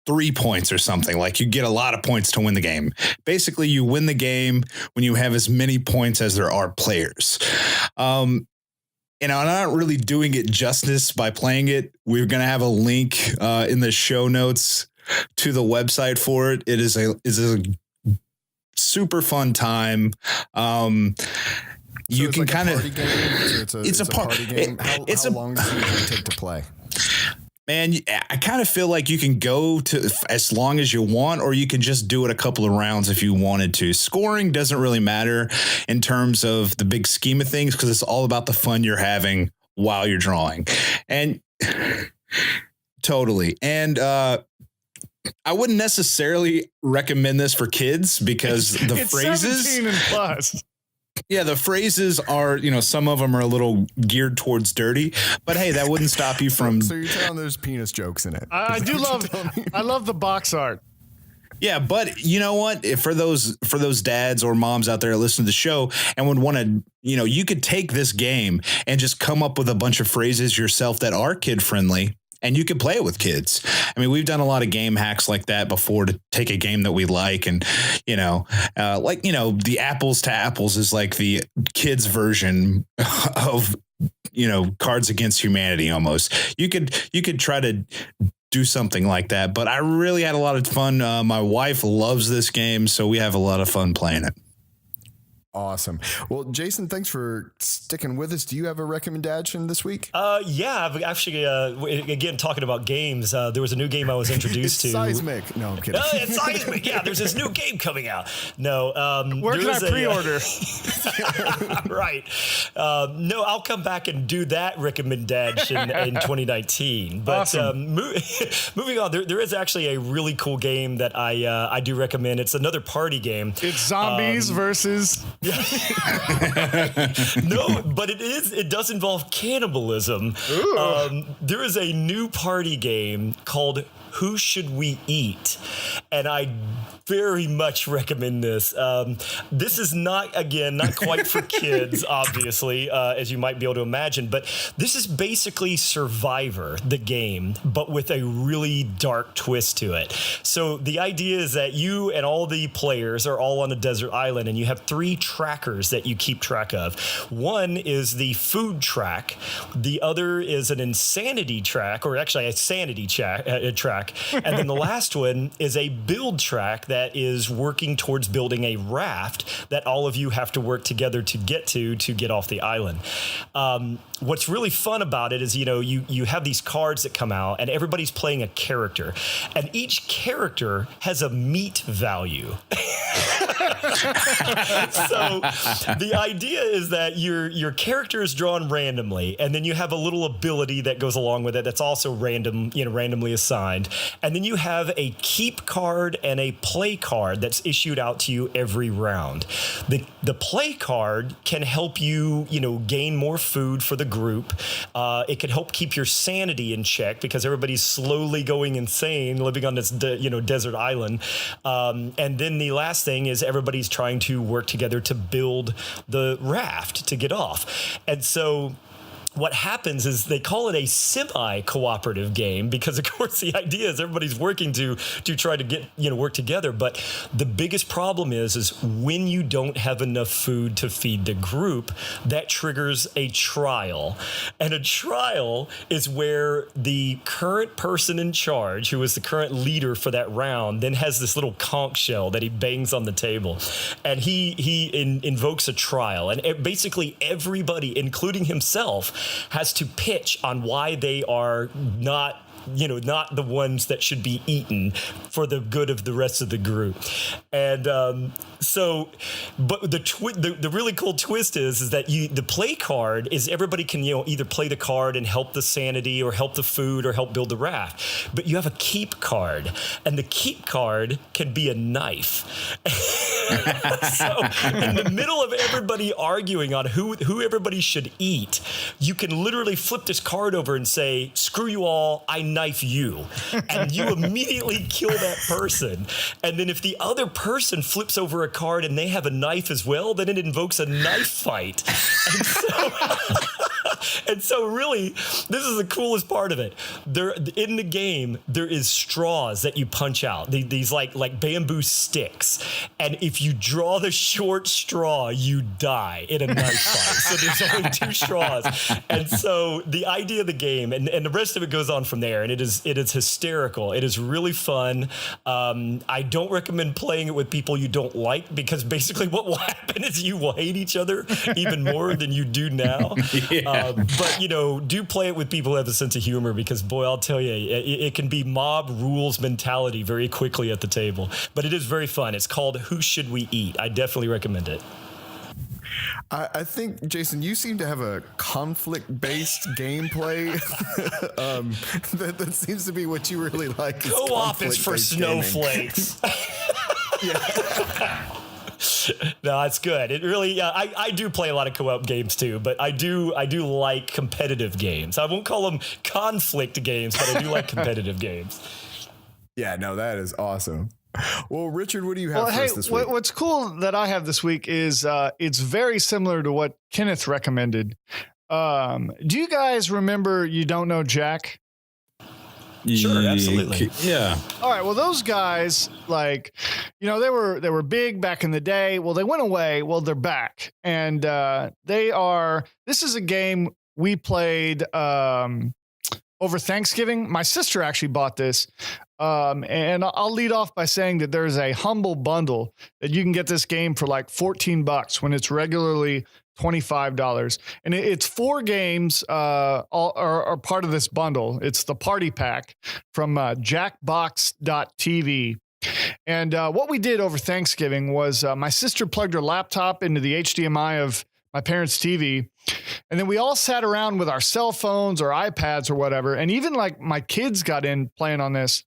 3 points or something. Like you get a lot of points to win the game. Basically, you win the game when you have as many points as there are players. And I'm not really doing it justice by playing it. We're going to have a link in the show notes to the website for it. It is a super fun time. You can kind of, it's a party game. How long does it usually take to play? Man, I kind of feel like you can go to as long as you want, or you can just do it a couple of rounds if you wanted to. Scoring doesn't really matter in terms of the big scheme of things, because it's all about the fun you're having while you're drawing. And totally. And I wouldn't necessarily recommend this for kids because the phrases 17 and plus. Yeah, the phrases are, some of them are a little geared towards dirty, but hey, that wouldn't stop you from. So you're telling there's penis jokes in it. I love the box art. Yeah, but you know what? For those dads or moms out there that listen to the show and would want to, you could take this game and just come up with a bunch of phrases yourself that are kid friendly. And you can play it with kids. I mean, we've done a lot of game hacks like that before to take a game that we like. And, the apples to apples is like the kids version of, Cards Against Humanity almost. You could try to do something like that. But I really had a lot of fun. My wife loves this game, so we have a lot of fun playing it. Awesome. Well, Jason, thanks for sticking with us. Do you have a recommendation this week? Yeah, I've actually, again, talking about games, there was a new game I was introduced to. Cysmic. No, I'm kidding. It's Cysmic. Yeah, there's this new game coming out. No. Where can I pre-order? Right. No, I'll come back and do that recommendation in 2019. But awesome. Moving on, there is actually a really cool game that I do recommend. It's another party game. It's zombies versus... No, but it does involve cannibalism. There is a new party game called Who Should We Eat? And I very much recommend this. This is not quite for kids, obviously, as you might be able to imagine, but this is basically Survivor, the game, but with a really dark twist to it. So the idea is that you and all the players are all on a desert island, and you have 3 trackers that you keep track of. One is the food track. The other is an insanity track, or actually a sanity track. And then the last one is a build track that is working towards building a raft that all of you have to work together to get off the island. What's really fun about it is, you have these cards that come out and everybody's playing a character, and each character has a meat value. So the idea is that your character is drawn randomly, and then you have a little ability that goes along with it that's also randomly assigned. And then you have a keep card and a play card that's issued out to you every round. The play card can help you, gain more food for the group. It can help keep your sanity in check because everybody's slowly going insane living on this desert island. And then the last thing is everybody's trying to work together to build the raft to get off. And so what happens is they call it a semi-cooperative game because, of course, the idea is everybody's working to try to get, work together. But the biggest problem is when you don't have enough food to feed the group, that triggers a trial. And a trial is where the current person in charge, who is the current leader for that round, then has this little conch shell that he bangs on the table. And he invokes a trial. And basically everybody, including himself, has to pitch on why they are not not the ones that should be eaten for the good of the rest of the group. And but the really cool twist is that the play card is everybody can either play the card and help the sanity or help the food or help build the raft. But you have a keep card, and the keep card can be a knife. So in the middle of everybody arguing on who everybody should eat, you can literally flip this card over and say, "Screw you all, I knife you," and you immediately kill that person. And then if the other person flips over a card and they have a knife as well, then it invokes a knife fight. And so really, this is the coolest part of it. In the game, there is straws that you punch out. These like bamboo sticks. And if you draw the short straw, you die in a knife fight. So there's only 2 straws. And so the idea of the game, and the rest of it goes on from there. And it is hysterical. It is really fun. I don't recommend playing it with people you don't like, because basically what will happen is you will hate each other even more than you do now. Yeah. But, do play it with people who have a sense of humor, because, boy, I'll tell you, it can be mob rules mentality very quickly at the table. But it is very fun. It's called Who Should We Eat? I definitely recommend it. I think, Jason, you seem to have a conflict-based gameplay. That seems to be what you really like. Co-op is for snowflakes. Yeah. No, it's good. It really, I do play a lot of co-op games too, but I do like competitive games. I won't call them conflict games, but I do like competitive games. Yeah, no, that is awesome. Well, Richard, what do you have for us this week? What's cool that I have this week is it's very similar to what Kenneth recommended. Do you guys remember You Don't Know Jack? Sure, absolutely. Yeah. All right. Well, those guys, they were big back in the day. Well, they went away. Well, they're back, and this is a game we played over Thanksgiving. My sister actually bought this, and I'll lead off by saying that there's a humble bundle that you can get this game for like $14 when it's regularly $25, and it's 4 games all are part of this bundle. It's the party pack from jackbox.tv. And what we did over Thanksgiving was my sister plugged her laptop into the HDMI of my parents' TV, and then we all sat around with our cell phones or iPads or whatever, and even like my kids got in playing on this.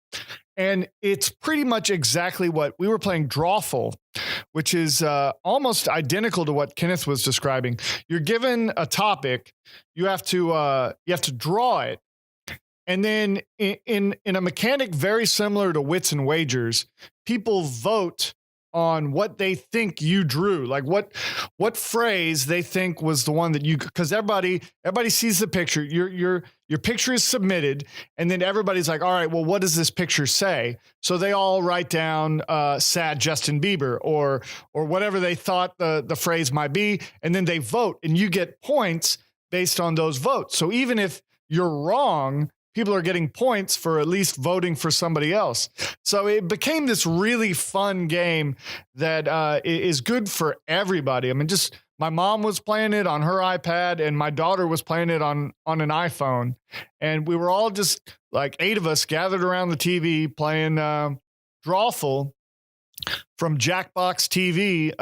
And it's pretty much exactly what we were playing, drawful, which is almost identical to what Kenneth was describing. You're given a topic, you have to draw it, and then in a mechanic very similar to Wits and Wagers, people vote on what they think you drew, like what phrase they think was the one that because everybody sees the picture. Your picture is submitted, and then everybody's like, all right, well, what does this picture say? So they all write down sad Justin Bieber or whatever they thought the phrase might be, and then they vote, and you get points based on those votes. So even if you're wrong, people are getting points for at least voting for somebody else. So it became this really fun game that is good for everybody. I mean, just my mom was playing it on her iPad, and my daughter was playing it on an iPhone. And we were all just like 8 of us gathered around the TV playing Drawful from Jackbox TV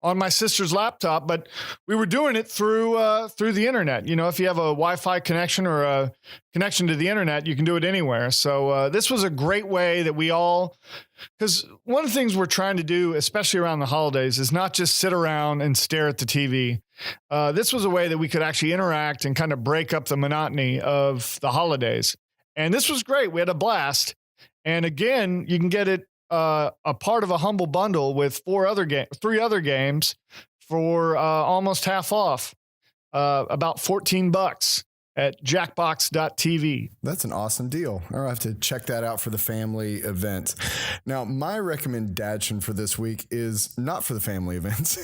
on my sister's laptop, but we were doing it through the internet. If you have a Wi-Fi connection or a connection to the internet, you can do it anywhere. So this was a great way that we all, because one of the things we're trying to do, especially around the holidays, is not just sit around and stare at the TV. This was a way that we could actually interact and kind of break up the monotony of the holidays. And this was great. We had a blast. And again, you can get it a part of a humble bundle with 3 other games for almost half off, about $14 at jackbox.tv. That's an awesome deal. I'll have to check that out for the family event. Now, my recommendation for this week is not for the family events.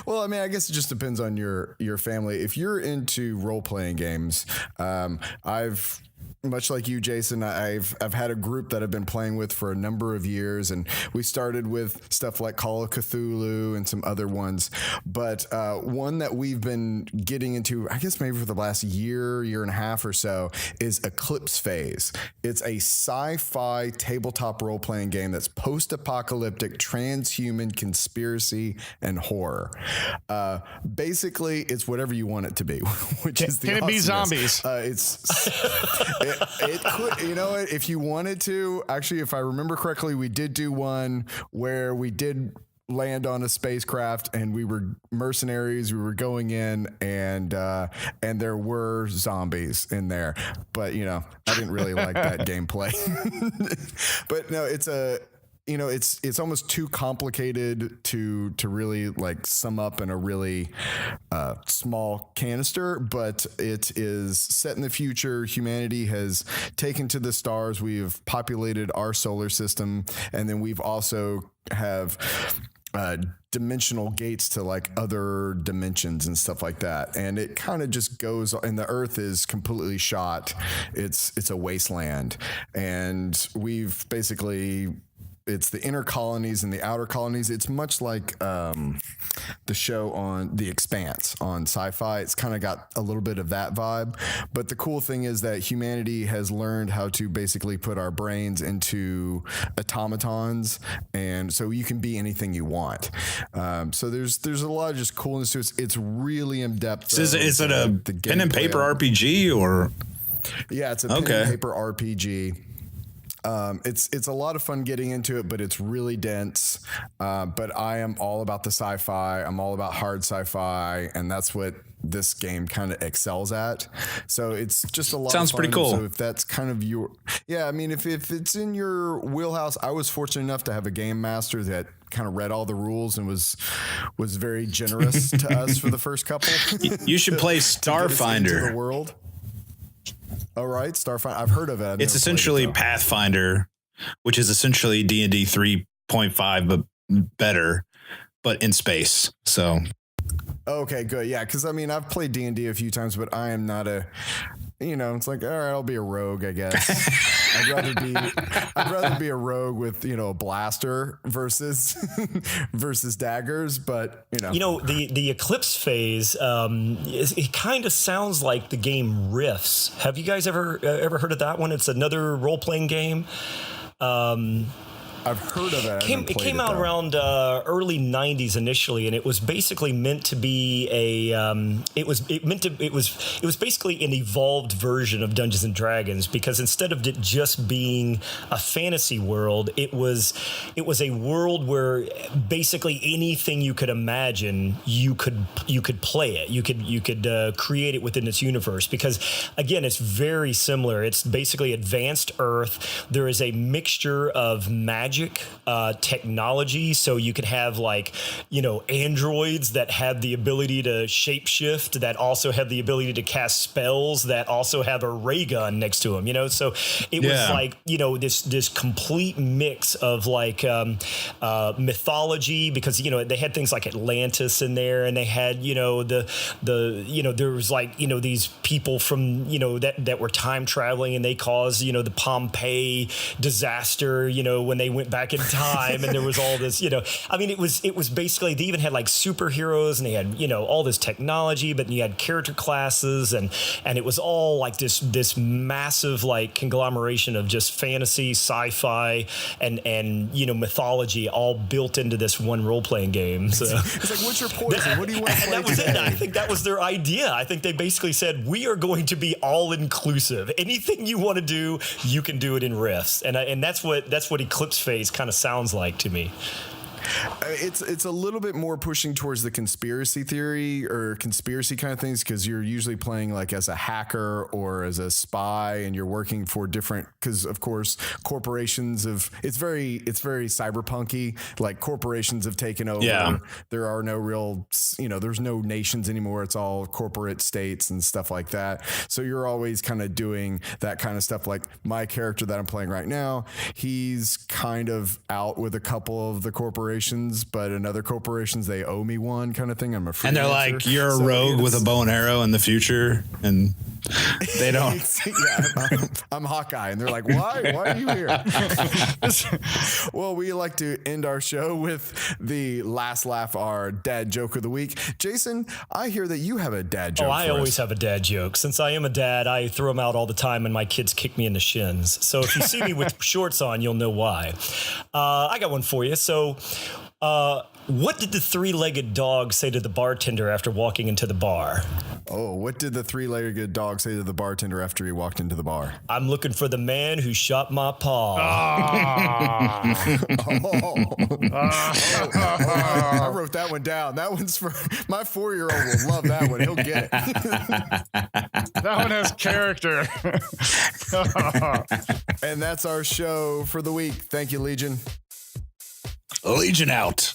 Well, I mean, I guess it just depends on your family. If you're into role-playing games, I've much like you, Jason, I've had a group that I've been playing with for a number of years, and we started with stuff like Call of Cthulhu and some other ones. But one that we've been getting into, I guess maybe for the last year and a half or so, is Eclipse Phase. It's a sci-fi tabletop role-playing game that's post-apocalyptic, transhuman, conspiracy, and horror. Basically, it's whatever you want it to be, which is the Can it be awesomeness. zombies? It could, you know, if you wanted to. Actually, if I remember correctly, we did do one where we did land on a spacecraft and we were mercenaries. We were going in and there were zombies in there, but you know, I didn't really like that gameplay. But no, it's almost too complicated to really like sum up in a really small canister, but it is set in the future. Humanity has taken to the stars. We've populated our solar system, and then we've also have dimensional gates to like other dimensions and stuff like that. And it kind of just goes, and the earth is completely shot. It's a wasteland. And we've basically, it's the inner colonies and the outer colonies. It's much like the show on The Expanse on Sci-Fi. It's kind of got a little bit of that vibe. But the cool thing is that humanity has learned how to basically put our brains into automatons, and so you can be anything you want. So there's a lot of just coolness to it. It's really in depth. So is it a pen and paper RPG or? Yeah, it's a pen and paper RPG. It's a lot of fun getting into it, but it's really dense. But I am all about the sci-fi. I'm all about hard sci-fi, and that's what this game kind of excels at. So it's just a lot Sounds of fun. pretty cool. So if that's kind of your, I mean, if it's in your wheelhouse, I was fortunate enough to have a game master that kind of read all the rules and was very generous to us for the first couple. You should play Starfinder. The world. All right, Starfinder. I've heard of it. It's essentially Pathfinder, which is essentially D&D 3.5, but better, but in space. So. Okay, good. Yeah, because I mean, I've played D&D a few times, but I am not it's like, all right, I'll be a rogue, I guess. I'd rather be a rogue with, a blaster versus daggers, but the Eclipse Phase, it kind of sounds like the game Rifts. Have you guys ever heard of that one? It's another role-playing game. I've heard of it. It came out around early '90s initially, and it was basically meant to be it was basically an evolved version of Dungeons and Dragons, because instead of it just being a fantasy world, it was a world where basically anything you could imagine, you could play it. You could create it within its universe, because again, it's very similar. It's basically advanced Earth. There is a mixture of magic, technology, so you could have androids that have the ability to shapeshift, that also have the ability to cast spells, that also have a ray gun next to them, so it was this complete mix of mythology, because they had things like Atlantis in there, and they had there was these people from that were time traveling, and they caused the Pompeii disaster when they went back in time, and there was all this, I mean, it was basically, they even had superheroes, and they had, all this technology, but you had character classes, and it was all this massive conglomeration of just fantasy, sci-fi, and mythology, all built into this one role-playing game. So it's like, what's your poison? What do you want to play? That was today? it. I think that was their idea. I think they basically said, we are going to be all inclusive. Anything you want to do, you can do it in Rifts, and that's what Eclipse Phase kind of sounds like to me. It's a little bit more pushing towards the conspiracy theory or conspiracy kind of things, because you're usually playing as a hacker or as a spy, and you're working for different, because of course corporations it's very cyberpunky, corporations have taken over. Yeah. There are no real, there's no nations anymore. It's all corporate states and stuff like that. So you're always kind of doing that kind of stuff. Like my character that I'm playing right now, he's kind of out with a couple of the corporations corporations, but in other corporations they owe me one kind of thing. I'm a freelancer. And they're like, you're a rogue with a bow and arrow in the future, and they don't. I'm Hawkeye, and they're like, why are you here? Well, we like to end our show with the last laugh, our dad joke of the week. Jason, I hear that you have a dad joke. Oh, I always have a dad joke. Since I am a dad, I throw them out all the time, and my kids kick me in the shins. So if you see me with shorts on, you'll know why. I got one for you. So, what did the three-legged dog say to the bartender after walking into the bar? Oh, what did the three-legged dog say to the bartender after he walked into the bar? I'm looking for the man who shot my paw. I wrote that one down. That one's for my 4-year-old will love that one. He'll get it. That one has character. And that's our show for the week. Thank you, Legion. Legion out.